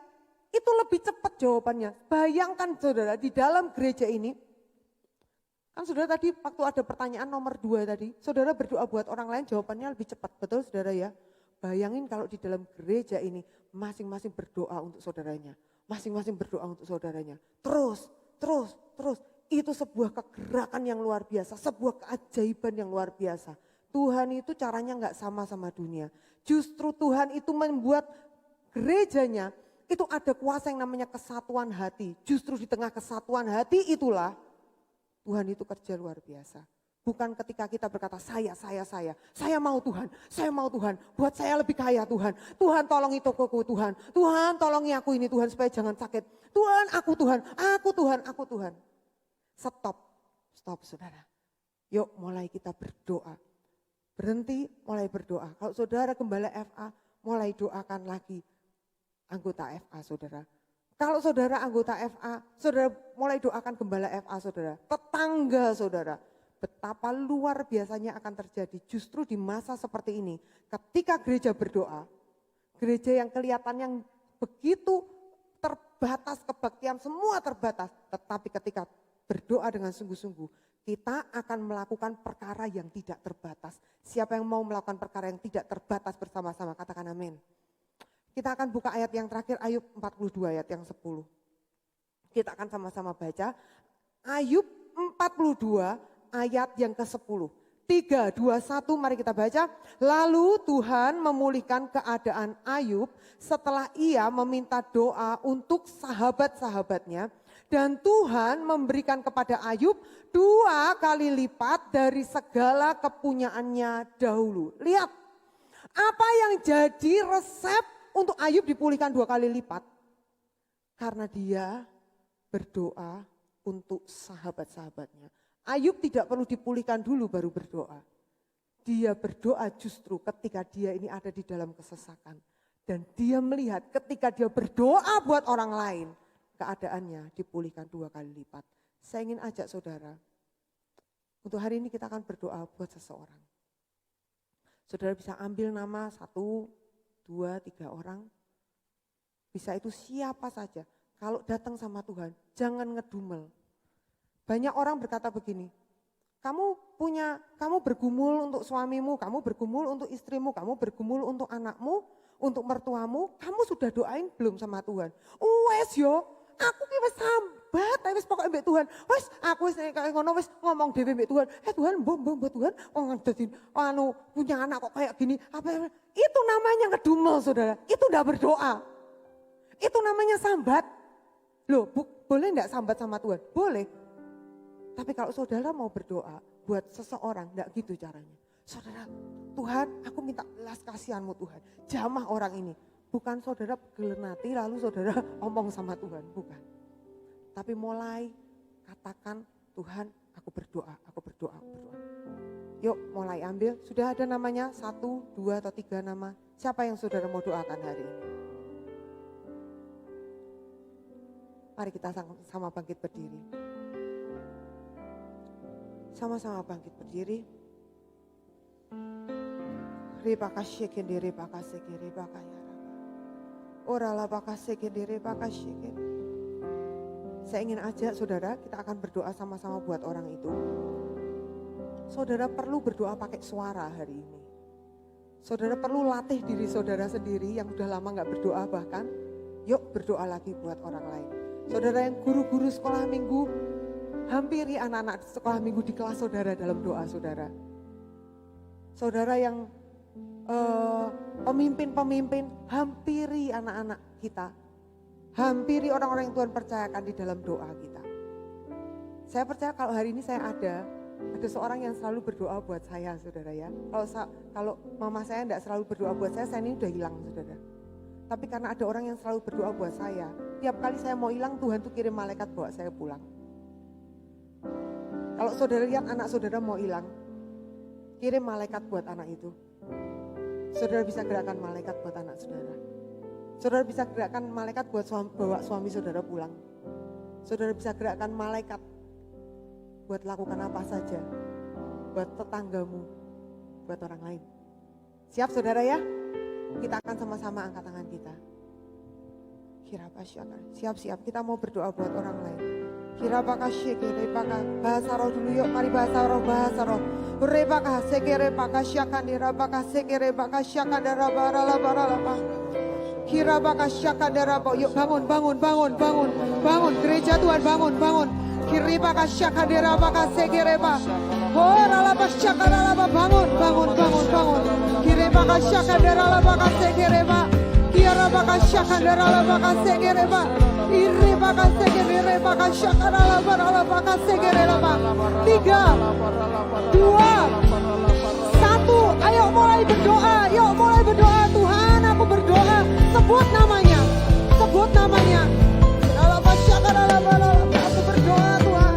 itu lebih cepat jawabannya. Bayangkan saudara di dalam gereja ini, kan saudara tadi waktu ada pertanyaan nomor 2 tadi, saudara berdoa buat orang lain jawabannya lebih cepat, betul saudara ya? Bayangin kalau di dalam gereja ini masing-masing berdoa untuk saudaranya, masing-masing berdoa untuk saudaranya. Terus. Itu sebuah kegerakan yang luar biasa, sebuah keajaiban yang luar biasa. Tuhan itu caranya enggak sama dunia. Justru Tuhan itu membuat gerejanya itu ada kuasa yang namanya kesatuan hati. Justru di tengah kesatuan hati itulah Tuhan itu kerja luar biasa. Bukan ketika kita berkata saya mau Tuhan, buat saya lebih kaya Tuhan. Tuhan tolongi tokoku Tuhan, Tuhan tolongi aku ini Tuhan supaya jangan sakit. Tuhan, aku Tuhan. Stop saudara. Yuk mulai kita berdoa. Berhenti mulai berdoa. Kalau saudara gembala FA mulai doakan lagi anggota FA saudara. Kalau saudara anggota FA, saudara mulai doakan gembala FA saudara, tetangga saudara. Betapa luar biasanya akan terjadi justru di masa seperti ini. Ketika gereja berdoa, gereja yang kelihatannya begitu terbatas kebaktian, semua terbatas. Tetapi ketika berdoa dengan sungguh-sungguh, kita akan melakukan perkara yang tidak terbatas. Siapa yang mau melakukan perkara yang tidak terbatas bersama-sama, katakan amin. Kita akan buka ayat yang terakhir, Ayub 42 ayat yang 10. Kita akan sama-sama baca. Ayub 42 ayat yang ke-10. 3, 2, 1 mari kita baca. Lalu Tuhan memulihkan keadaan Ayub setelah ia meminta doa untuk sahabat-sahabatnya. Dan Tuhan memberikan kepada Ayub 2 kali lipat dari segala kepunyaannya dahulu. Lihat, apa yang jadi resep untuk Ayub dipulihkan 2 kali lipat? Karena dia berdoa untuk sahabat-sahabatnya. Ayub tidak perlu dipulihkan dulu baru berdoa. Dia berdoa justru ketika dia ini ada di dalam kesesakan. Dan dia melihat ketika dia berdoa buat orang lain, keadaannya dipulihkan 2 kali lipat. Saya ingin ajak saudara, untuk hari ini kita akan berdoa buat seseorang. Saudara bisa ambil nama 1, 2, 3 orang. Bisa itu siapa saja. Kalau datang sama Tuhan, jangan ngedumel. Banyak orang berkata begini, kamu bergumul untuk suamimu, kamu bergumul untuk istrimu, kamu bergumul untuk anakmu, untuk mertuamu, kamu sudah doain belum sama Tuhan? Wes yo, aku ki wis sambat, wis pokoke mbek Tuhan. Wes aku wis kaya ngono wis ngomong dhewe mbek Tuhan. Tuhan, mbok Tuhan, dadi punya anak kok kayak gini. Apa itu namanya ngedumel Saudara. Itu enggak berdoa. Itu namanya sambat. Loh, boleh enggak sambat sama Tuhan? Boleh. Tapi kalau saudara mau berdoa buat seseorang, enggak gitu caranya. Saudara, Tuhan aku minta belas kasihanmu Tuhan. Jamah orang ini. bukan saudara gelenati lalu saudara omong sama Tuhan, bukan. Tapi mulai katakan, Tuhan aku berdoa, aku berdoa, aku berdoa. Yuk mulai ambil, sudah ada namanya 1, 2 atau 3 nama. Siapa yang saudara mau doakan hari ini? Mari kita sama bangkit berdiri. Sama-sama bangkit berdiri. Ribaka shekende, ribaka seke, ribaka yaraba. Orala baka sekende, ribaka shekende. Saya ingin ajak saudara, kita akan berdoa sama-sama buat orang itu. Saudara perlu berdoa pakai suara hari ini. Saudara perlu latih diri saudara sendiri yang udah lama gak berdoa bahkan. Yuk berdoa lagi buat orang lain. Saudara yang guru-guru sekolah minggu, hampiri anak-anak sekolah minggu di kelas saudara dalam doa saudara. Saudara yang pemimpin-pemimpin, hampiri anak-anak kita. Hampiri orang-orang yang Tuhan percayakan di dalam doa kita. Saya percaya kalau hari ini saya ada seorang yang selalu berdoa buat saya saudara ya. Kalau mama saya tidak selalu berdoa buat saya ini udah hilang saudara. Tapi karena ada orang yang selalu berdoa buat saya, tiap kali saya mau hilang Tuhan tuh kirim malaikat bawa saya pulang. Kalau saudara lihat anak saudara mau hilang, kirim malaikat buat anak itu. Saudara bisa gerakan malaikat buat anak saudara. Saudara bisa gerakan malaikat buat bawa suami saudara pulang. Saudara bisa gerakan malaikat buat lakukan apa saja. Buat tetanggamu, buat orang lain. Siap saudara ya? Kita akan sama-sama angkat tangan kita. Siap-siap, kita mau berdoa buat orang lain. Kirapaka shekere paka, bahasa roh dulu yuk, mari bahasa roh. Repaka sekere paka syakandira paka sekere paka syakandara barala. Kirapaka syakandara, yuk bangun, gereja Tuhan bangun. Kiripaka syakandira paka sekere paka, horalapa syakaralapa, bangun. Kiripaka syakandira paka sekere paka, kirapaka syakandira paka sekere paka. Iri baka segere baka syakara la baka segere la 3, 2, 1. Ayo mulai berdoa. Tuhan aku berdoa. Sebut namanya. Aku berdoa Tuhan.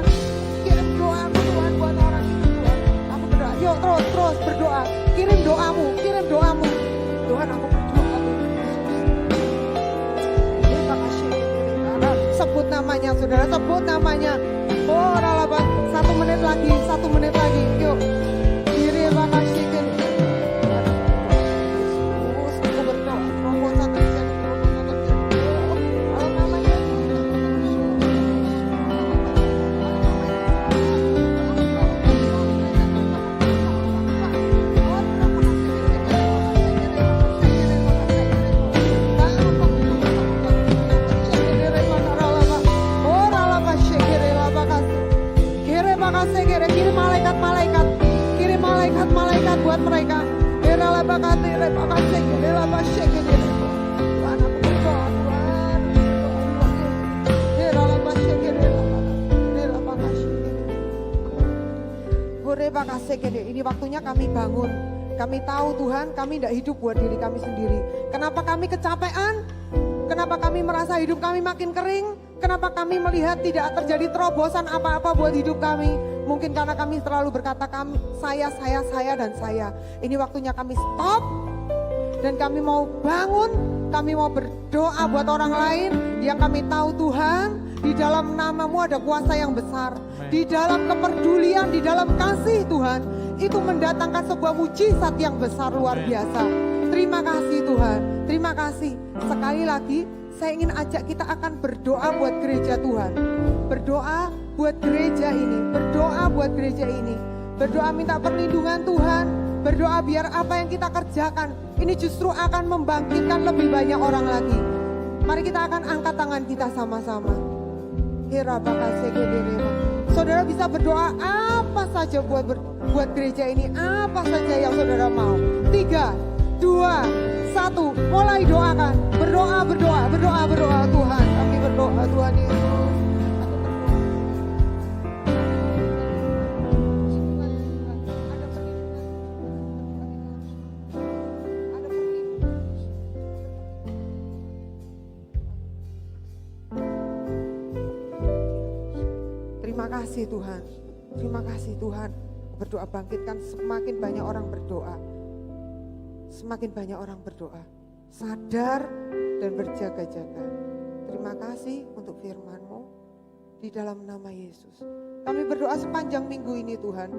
Kirim doamu Tuhan buat orang itu Tuhan. Aku berdoa. Yuk terus berdoa. Kirim doamu. Tuhan aku berdoa. Sebut namanya saudara, sebut namanya. Oh ralaba, 1 menit lagi, yuk. Diri makasih ke. Aku berdoa, promosan terjadi. Kalau namanya. Kirim malaikat buat mereka. Tuhan aku berdoa Tuhan. Ini waktunya kami bangun. Kami tahu Tuhan, kami tidak hidup buat diri kami sendiri. Kenapa kami kecapean? Kenapa kami merasa hidup kami makin kering? Kenapa kami melihat tidak terjadi terobosan apa-apa buat hidup kami? Mungkin karena kami terlalu berkata saya. Ini waktunya kami stop dan kami mau bangun, kami mau berdoa buat orang lain yang kami tahu Tuhan, di dalam nama-Mu ada kuasa yang besar. Di dalam kepedulian, di dalam kasih Tuhan, itu mendatangkan sebuah mujizat yang besar luar biasa. Terima kasih Tuhan, terima kasih. Sekali lagi saya ingin ajak kita akan berdoa buat gereja Tuhan. Berdoa buat gereja ini, berdoa minta perlindungan Tuhan, berdoa biar apa yang kita kerjakan ini justru akan membangkitkan lebih banyak orang lagi. Mari kita akan angkat tangan kita sama-sama. Saudara bisa berdoa apa saja buat gereja ini, apa saja yang saudara mau. 3, 2, 1, mulai doakan. Berdoa Tuhan, kami berdoa Tuhan Yesus. kasih Tuhan. Terima kasih Tuhan. Berdoa bangkitkan semakin banyak orang berdoa. Semakin banyak orang berdoa. Sadar dan berjaga-jaga. Terima kasih untuk firman-Mu di dalam nama Yesus. Kami berdoa sepanjang minggu ini Tuhan.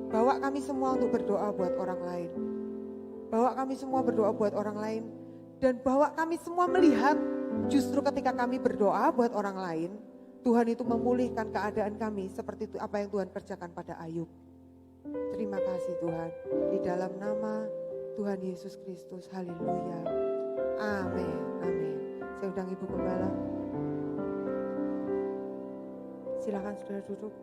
Bawa kami semua untuk berdoa buat orang lain. Bawa kami semua berdoa buat orang lain. Dan bawa kami semua melihat justru ketika kami berdoa buat orang lain, Tuhan itu memulihkan keadaan kami seperti itu apa yang Tuhan kerjakan pada Ayub. Terima kasih Tuhan. Di dalam nama Tuhan Yesus Kristus. Haleluya. Amin. Amin. Saya undang Ibu Gembala. Silakan saudara duduk.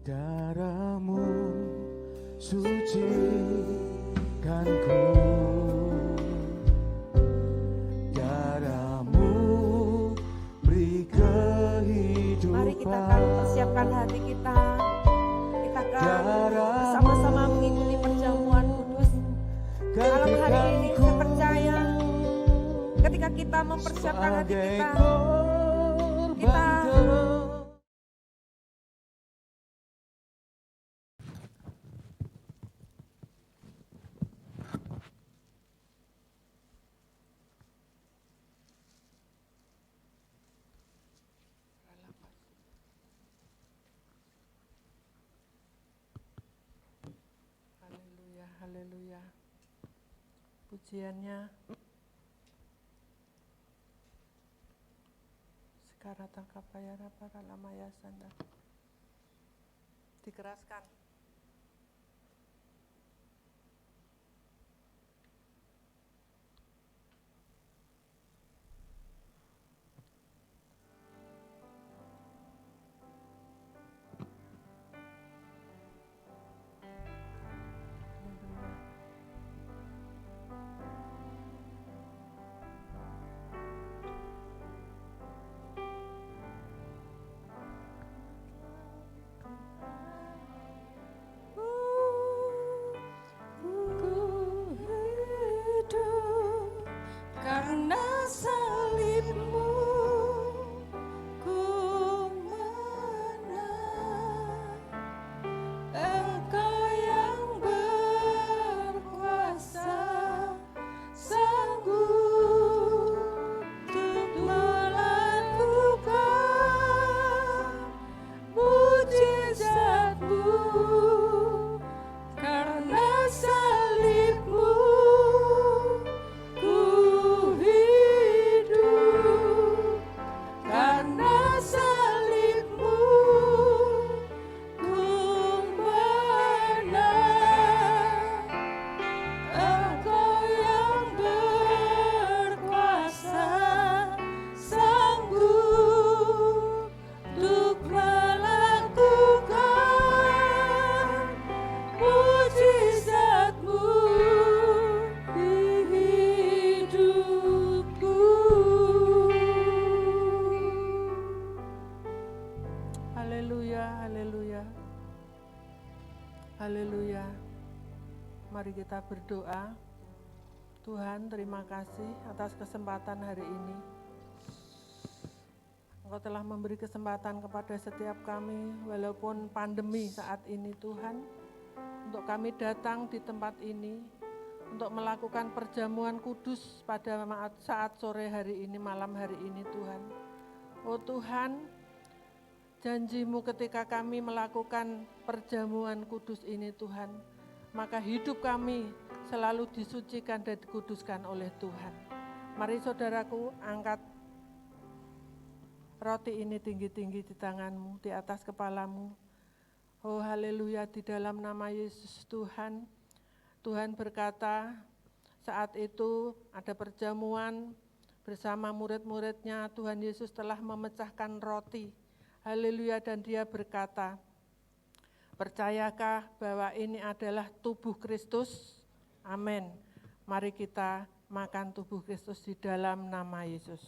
Darahmu sucikanku, darahmu beri kehidupan. Mari kita akan persiapkan hati kita. Kita akan bersama-sama mengikuti perjamuan kudus. Malam hari ini saya percaya ketika kita mempersiapkan hati kita Haleluya. Pujiannya sekarang tangkapaya para lamaya sanda dikeraskan. Haleluya. Mari kita berdoa. Tuhan, terima kasih atas kesempatan hari ini. Engkau telah memberi kesempatan kepada setiap kami, walaupun pandemi saat ini Tuhan, untuk kami datang di tempat ini, untuk melakukan perjamuan kudus pada saat sore hari ini, malam hari ini Tuhan. Oh Tuhan, janji-Mu ketika kami melakukan perjamuan kudus ini Tuhan, maka hidup kami selalu disucikan dan dikuduskan oleh Tuhan. Mari saudaraku, angkat roti ini tinggi-tinggi di tanganmu, di atas kepalamu. Oh haleluya, di dalam nama Yesus Tuhan. Tuhan berkata, saat itu ada perjamuan bersama murid-muridnya, Tuhan Yesus telah memecahkan roti. Haleluya, dan Dia berkata, percayakah bahwa ini adalah tubuh Kristus? Amin. Mari kita makan tubuh Kristus di dalam nama Yesus.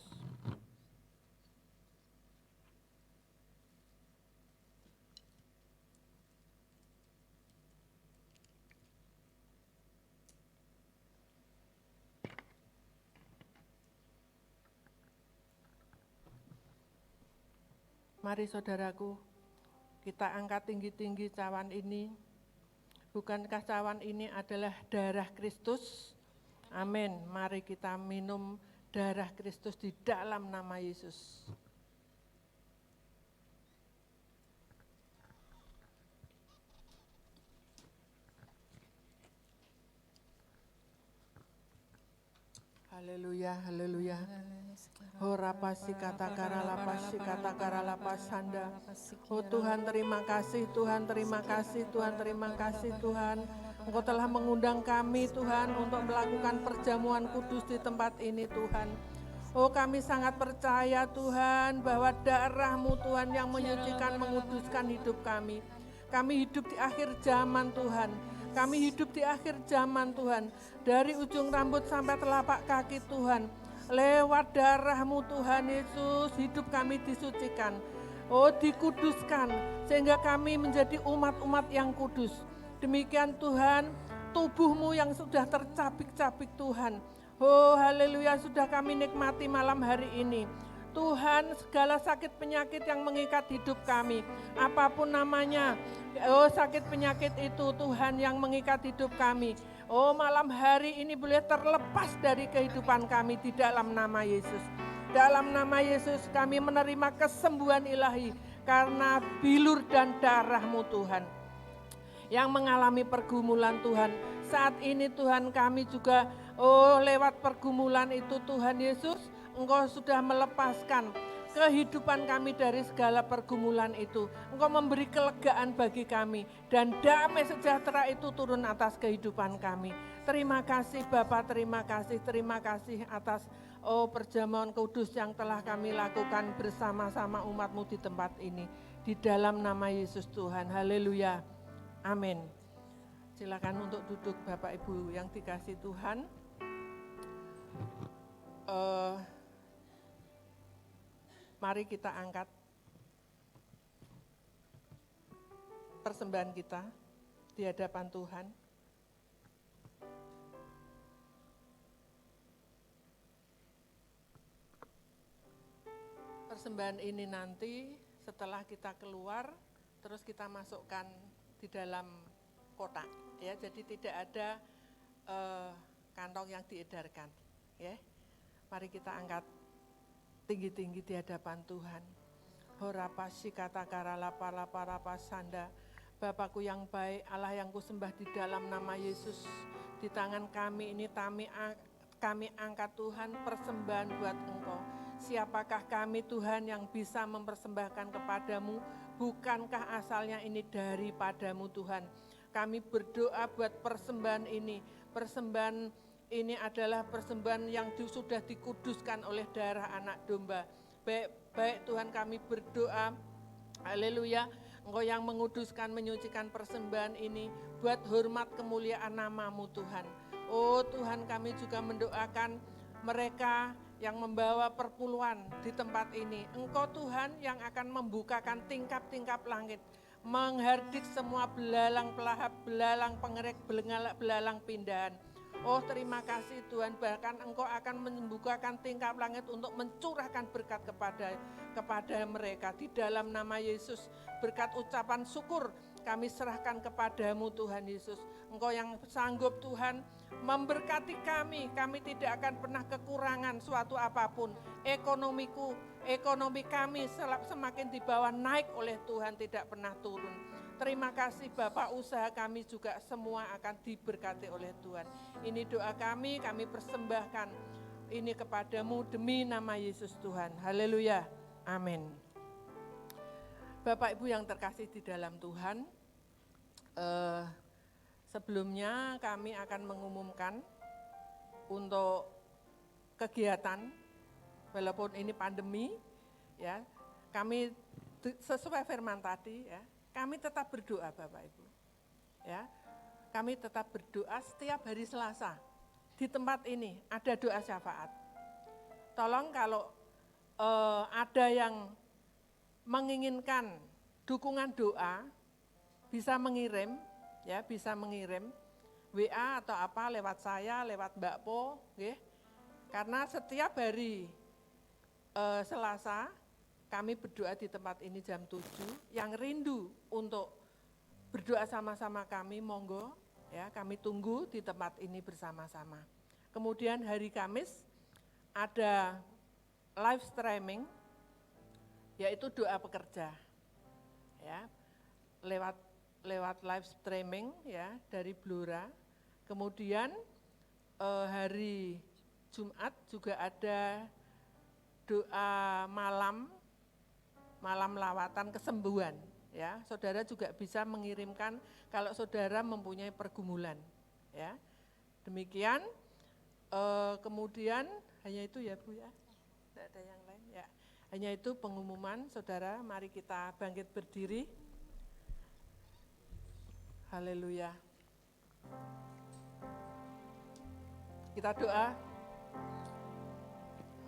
Mari saudaraku, kita angkat tinggi-tinggi cawan ini. Bukankah cawan ini adalah darah Kristus? Amin. Mari kita minum darah Kristus di dalam nama Yesus. Haleluya, haleluya. Horapasi kata karalapasi kata karalapasanda. Oh Tuhan terima kasih, Tuhan terima kasih, Tuhan terima kasih Tuhan. Engkau telah mengundang kami Tuhan untuk melakukan perjamuan kudus di tempat ini Tuhan. Oh kami sangat percaya Tuhan bahwa darah-Mu Tuhan yang menyucikan, menguduskan hidup kami. Kami hidup di akhir zaman Tuhan. Kami hidup di akhir zaman Tuhan. Dari ujung rambut sampai telapak kaki Tuhan. Lewat darah-Mu Tuhan Yesus, hidup kami disucikan. Oh dikuduskan, sehingga kami menjadi umat-umat yang kudus. Demikian Tuhan, tubuh-Mu yang sudah tercabik-cabik Tuhan. Oh haleluya, sudah kami nikmati malam hari ini. Tuhan, segala sakit penyakit yang mengikat hidup kami, apapun namanya, oh sakit penyakit itu Tuhan yang mengikat hidup kami. Oh malam hari ini boleh terlepas dari kehidupan kami di dalam nama Yesus. Dalam nama Yesus kami menerima kesembuhan ilahi karena bilur dan darah-Mu Tuhan. Yang mengalami pergumulan Tuhan, saat ini Tuhan kami juga, oh lewat pergumulan itu Tuhan Yesus, Engkau sudah melepaskan kehidupan kami dari segala pergumulan itu. Engkau memberi kelegaan bagi kami dan damai sejahtera itu turun atas kehidupan kami. Terima kasih Bapa, terima kasih atas perjamuan kudus yang telah kami lakukan bersama-sama umat-Mu di tempat ini. Di dalam nama Yesus Tuhan, haleluya, amin. Silakan untuk duduk Bapak Ibu yang dikasih Tuhan. Mari kita angkat persembahan kita di hadapan Tuhan. Persembahan ini nanti setelah kita keluar, terus kita masukkan di dalam kotak, ya. Jadi tidak ada kantong yang diedarkan, ya. Mari kita angkat tinggi-tinggi di hadapan Tuhan. Horapasi kata karala para sanda. Bapakku yang baik, Allah yang kusembah di dalam nama Yesus. Di tangan kami ini kami angkat Tuhan persembahan buat Engkau. Siapakah kami Tuhan yang bisa mempersembahkan kepadamu? Bukankah asalnya ini daripadamu Tuhan? Kami berdoa buat persembahan ini. Persembahan ini adalah persembahan yang sudah dikuduskan oleh darah anak domba. Baik Tuhan kami berdoa, haleluya, Engkau yang menguduskan, menyucikan persembahan ini buat hormat kemuliaan nama-Mu Tuhan. Oh Tuhan kami juga mendoakan mereka yang membawa perpuluhan di tempat ini. Engkau Tuhan yang akan membukakan tingkap-tingkap langit, menghardik semua belalang pelahap, belalang pengerek, belalang pindahan. Oh terima kasih Tuhan, bahkan Engkau akan membukakan tingkap langit untuk mencurahkan berkat kepada mereka. Di dalam nama Yesus, berkat ucapan syukur kami serahkan kepadamu Tuhan Yesus. Engkau yang sanggup Tuhan memberkati kami tidak akan pernah kekurangan suatu apapun. Ekonomi kami semakin di bawah, naik oleh Tuhan, tidak pernah turun. Terima kasih Bapak, usaha kami juga semua akan diberkati oleh Tuhan. Ini doa kami persembahkan ini kepadamu demi nama Yesus Tuhan. Haleluya, amin. Bapak Ibu yang terkasih di dalam Tuhan, sebelumnya kami akan mengumumkan untuk kegiatan, walaupun ini pandemi, ya, kami sesuai firman tadi, ya. Kami tetap berdoa Bapak Ibu, ya. Kami tetap berdoa setiap hari Selasa. Di tempat ini ada doa syafaat. Tolong kalau ada yang menginginkan dukungan doa, bisa mengirim, ya, bisa mengirim WA atau apa lewat saya, lewat Mbak Po, ya. Karena setiap hari Selasa kami berdoa di tempat ini jam 7, yang rindu untuk berdoa sama-sama kami, monggo ya, kami tunggu di tempat ini bersama-sama. Kemudian hari Kamis ada live streaming, yaitu doa pekerja, ya, lewat live streaming ya dari Blora. Kemudian hari Jumat juga ada doa malam lawatan kesembuhan. Ya, saudara juga bisa mengirimkan kalau saudara mempunyai pergumulan. Ya, demikian. Kemudian hanya itu ya Bu ya, tidak ada yang lain ya. Hanya itu pengumuman, saudara. Mari kita bangkit berdiri. Haleluya. Kita doa.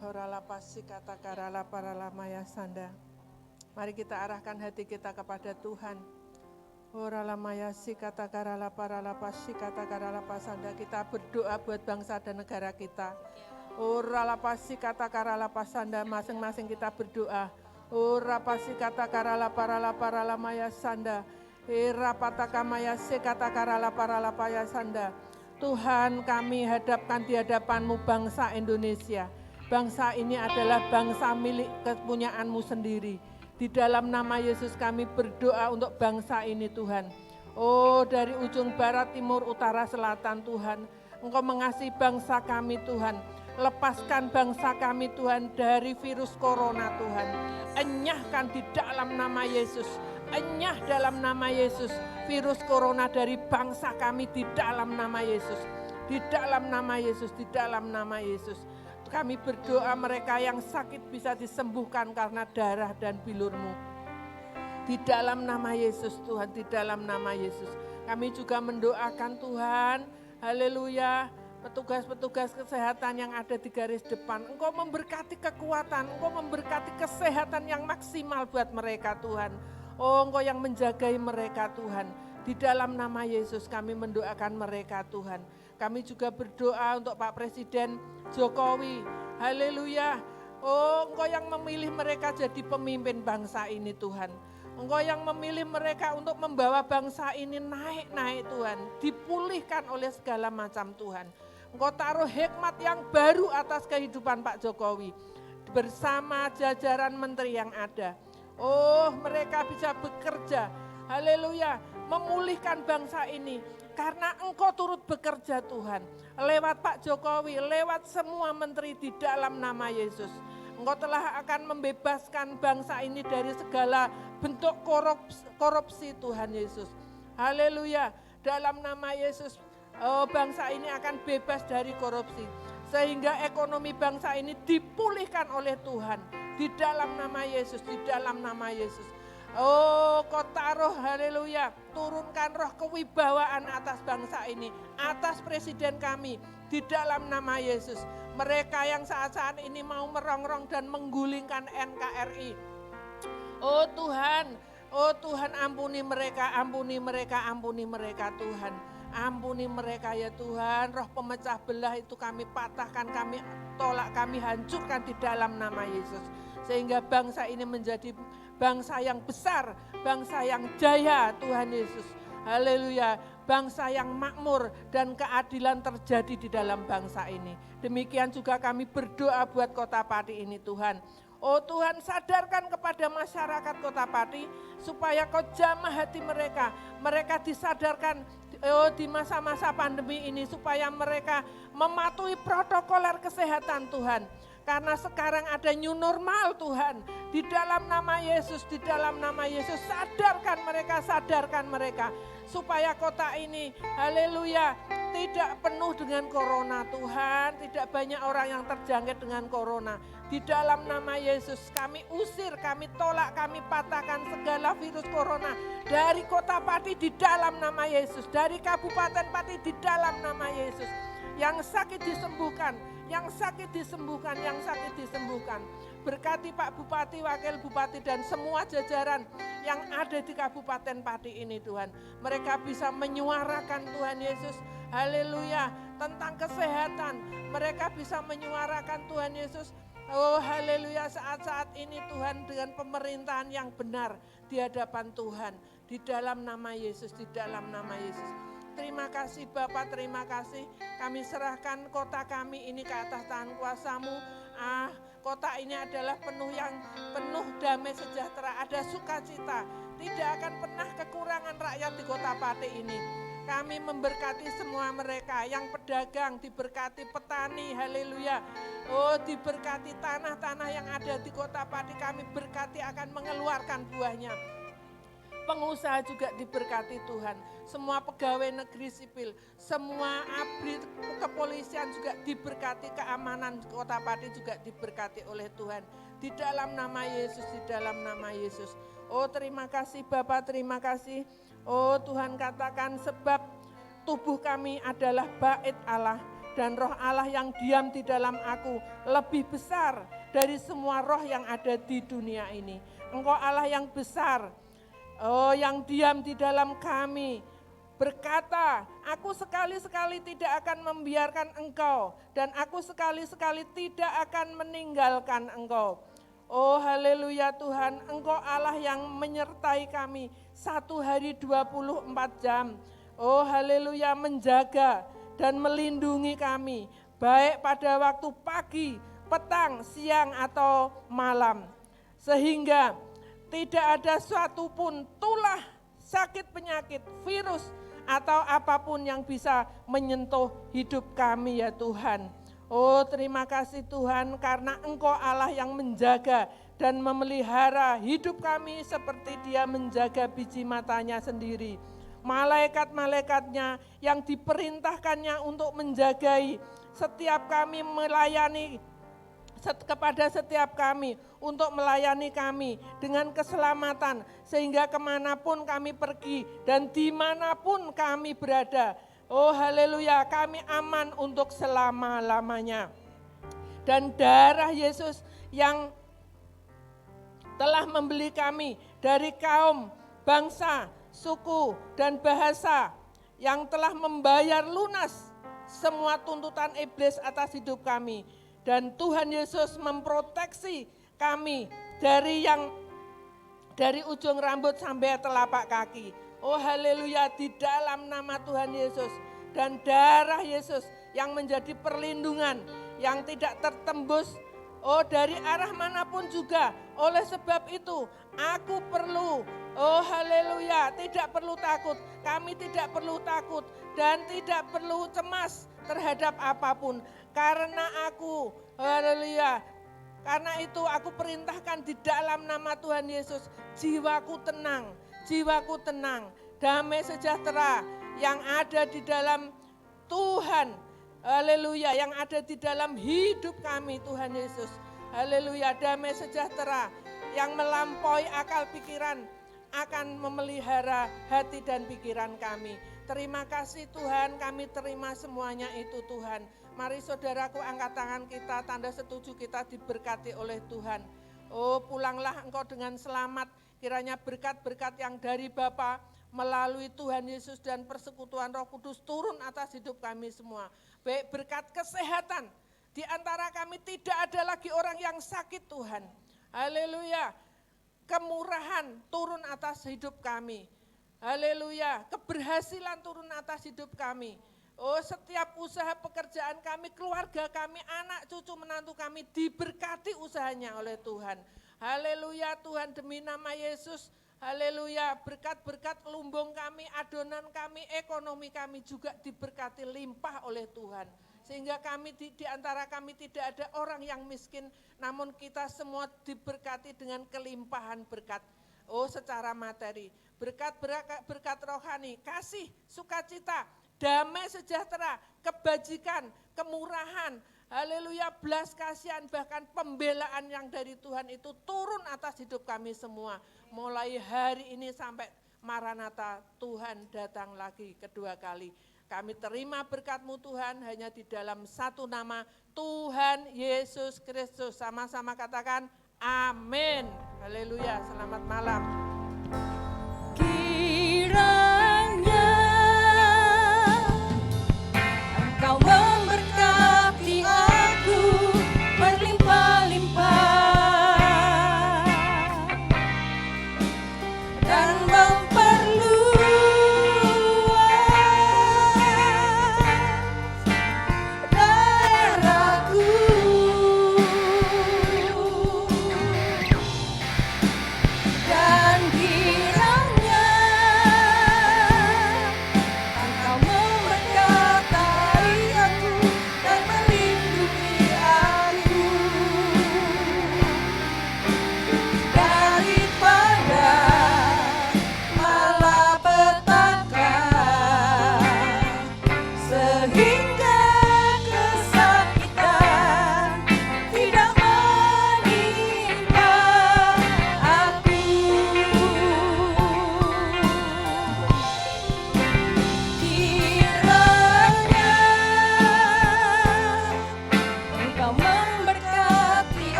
Horala pasi kata karala parala maya sanda. Mari kita arahkan hati kita kepada Tuhan. Horala maya si kata karala parala pasi kata karala pasanda. Kita berdoa buat bangsa dan negara kita. Horala pasi kata karala pasanda. Masing-masing kita berdoa. Ora pasi kata karala parala maya sanda. Era pataka maya si kata karala parala paya sanda. Tuhan, kami hadapkan di hadapan-Mu bangsa Indonesia. Bangsa ini adalah bangsa milik kepunyaanmu sendiri. Di dalam nama Yesus kami berdoa untuk bangsa ini Tuhan. Oh, dari ujung barat, timur, utara, selatan Tuhan. Engkau mengasihi bangsa kami Tuhan. Lepaskan bangsa kami Tuhan dari virus corona Tuhan. Enyahkan di dalam nama Yesus. Enyah dalam nama Yesus. Virus corona dari bangsa kami di dalam nama Yesus. Di dalam nama Yesus, di dalam nama Yesus. Kami berdoa mereka yang sakit bisa disembuhkan karena darah dan bilur-Mu. Di dalam nama Yesus Tuhan, di dalam nama Yesus. Kami juga mendoakan Tuhan, haleluya, petugas-petugas kesehatan yang ada di garis depan. Engkau memberkati kekuatan, Engkau memberkati kesehatan yang maksimal buat mereka Tuhan. Oh, Engkau yang menjagai mereka Tuhan. Di dalam nama Yesus kami mendoakan mereka Tuhan. Kami juga berdoa untuk Pak Presiden Jokowi. Haleluya. Oh, Engkau yang memilih mereka jadi pemimpin bangsa ini Tuhan. Engkau yang memilih mereka untuk membawa bangsa ini naik-naik Tuhan. Dipulihkan oleh segala macam Tuhan. Engkau taruh hikmat yang baru atas kehidupan Pak Jokowi. Bersama jajaran menteri yang ada. Oh, mereka bisa bekerja. Haleluya. Memulihkan bangsa ini. Karena Engkau turut bekerja Tuhan, lewat Pak Jokowi, lewat semua menteri di dalam nama Yesus. Engkau telah akan membebaskan bangsa ini dari segala bentuk korupsi Tuhan Yesus. Haleluya, dalam nama Yesus bangsa ini akan bebas dari korupsi. Sehingga ekonomi bangsa ini dipulihkan oleh Tuhan. Di dalam nama Yesus, di dalam nama Yesus. Oh, Kau taruh, haleluya, turunkan roh kewibawaan atas bangsa ini, atas presiden kami, di dalam nama Yesus. Mereka yang saat-saat ini mau merongrong dan menggulingkan NKRI. Oh Tuhan, ampuni mereka, ampuni mereka, ampuni mereka Tuhan. Ampuni mereka ya Tuhan, roh pemecah belah itu kami patahkan, kami tolak, kami hancurkan di dalam nama Yesus. Sehingga bangsa ini menjadi bangsa yang besar, bangsa yang jaya Tuhan Yesus. Haleluya, bangsa yang makmur dan keadilan terjadi di dalam bangsa ini. Demikian juga kami berdoa buat Kota Pati ini Tuhan. Oh Tuhan, sadarkan kepada masyarakat Kota Pati supaya Kau jamah hati mereka. Mereka disadarkan di masa-masa pandemi ini supaya mereka mematuhi protokoler kesehatan Tuhan. Karena sekarang ada new normal Tuhan. Di dalam nama Yesus, di dalam nama Yesus, sadarkan mereka. Supaya kota ini, haleluya, tidak penuh dengan corona Tuhan. Tidak banyak orang yang terjangkit dengan corona. Di dalam nama Yesus kami usir, kami tolak, kami patahkan segala virus corona. Dari Kota Pati di dalam nama Yesus. Dari Kabupaten Pati di dalam nama Yesus. Yang sakit disembuhkan, yang sakit disembuhkan, yang sakit disembuhkan. Berkati Pak Bupati, Wakil Bupati dan semua jajaran yang ada di Kabupaten Pati ini Tuhan. Mereka bisa menyuarakan Tuhan Yesus, haleluya, tentang kesehatan. Mereka bisa menyuarakan Tuhan Yesus Oh haleluya, saat-saat ini Tuhan dengan pemerintahan yang benar di hadapan Tuhan. Di dalam nama Yesus, di dalam nama Yesus. Terima kasih Bapak, terima kasih. Kami serahkan kota kami ini ke atas tangan kuasa-Mu. Kota ini adalah penuh damai sejahtera, ada sukacita. Tidak akan pernah kekurangan rakyat di kota Pati ini. Kami memberkati semua mereka yang pedagang, diberkati petani, haleluya. Oh diberkati tanah-tanah yang ada di kota Pati, kami berkati akan mengeluarkan buahnya. Pengusaha juga diberkati Tuhan, semua pegawai negeri sipil, semua abri kepolisian juga diberkati, keamanan kota Pati juga diberkati oleh Tuhan. Di dalam nama Yesus, di dalam nama Yesus. Oh terima kasih Bapak, terima kasih. Oh Tuhan katakan sebab tubuh kami adalah bait Allah dan roh Allah yang diam di dalam aku lebih besar dari semua roh yang ada di dunia ini. Engkau Allah yang besar, oh yang diam di dalam kami. Berkata, aku sekali-sekali tidak akan membiarkan engkau dan aku sekali-sekali tidak akan meninggalkan engkau. Oh haleluya Tuhan, engkau Allah yang menyertai kami 1 hari 24 jam. Oh haleluya, menjaga dan melindungi kami baik pada waktu pagi, petang, siang atau malam. Sehingga tidak ada suatu pun tulah, sakit penyakit, virus atau apapun yang bisa menyentuh hidup kami ya Tuhan. Oh terima kasih Tuhan karena Engkau Allah yang menjaga dan memelihara hidup kami seperti Dia menjaga biji matanya sendiri. Malaikat-malaikatnya yang diperintahkannya untuk menjagai setiap kami melayani kepada setiap kami untuk melayani kami dengan keselamatan sehingga kemanapun kami pergi dan dimanapun kami berada. Oh haleluya, kami aman untuk selama-lamanya. Dan darah Yesus yang telah membeli kami dari kaum, bangsa, suku, dan bahasa yang telah membayar lunas semua tuntutan iblis atas hidup kami. Dan Tuhan Yesus memproteksi kami dari ujung rambut sampai telapak kaki. Oh haleluya, di dalam nama Tuhan Yesus dan darah Yesus yang menjadi perlindungan yang tidak tertembus dari arah manapun juga. Oleh sebab itu aku perlu, oh haleluya, tidak perlu takut. Kami tidak perlu takut dan tidak perlu cemas terhadap apapun. Karena aku, haleluya, karena itu aku perintahkan di dalam nama Tuhan Yesus, jiwaku tenang. Jiwaku tenang, damai sejahtera yang ada di dalam Tuhan, haleluya, yang ada di dalam hidup kami Tuhan Yesus, haleluya, damai sejahtera yang melampaui akal pikiran akan memelihara hati dan pikiran kami. Terima kasih Tuhan, kami terima semuanya itu Tuhan. Mari saudaraku angkat tangan kita, tanda setuju kita diberkati oleh Tuhan. Oh pulanglah engkau dengan selamat. Kiranya berkat-berkat yang dari Bapa melalui Tuhan Yesus dan persekutuan Roh Kudus turun atas hidup kami semua. Baik berkat kesehatan, di antara kami tidak ada lagi orang yang sakit Tuhan. Haleluya, kemurahan turun atas hidup kami. Haleluya, keberhasilan turun atas hidup kami. Oh setiap usaha pekerjaan kami, keluarga kami, anak cucu menantu kami diberkati usahanya oleh Tuhan. Haleluya Tuhan, demi nama Yesus, haleluya, berkat-berkat lumbung kami, adonan kami, ekonomi kami juga diberkati limpah oleh Tuhan. Sehingga kami di antara kami tidak ada orang yang miskin, namun kita semua diberkati dengan kelimpahan berkat. Oh secara materi, berkat rohani, kasih, sukacita, damai sejahtera, kebajikan, kemurahan, haleluya, belas kasihan, bahkan pembelaan yang dari Tuhan itu turun atas hidup kami semua. Mulai hari ini sampai Maranatha, Tuhan datang lagi kedua kali. Kami terima berkat-Mu Tuhan hanya di dalam satu nama, Tuhan Yesus Kristus. Sama-sama katakan amin. Haleluya, selamat malam.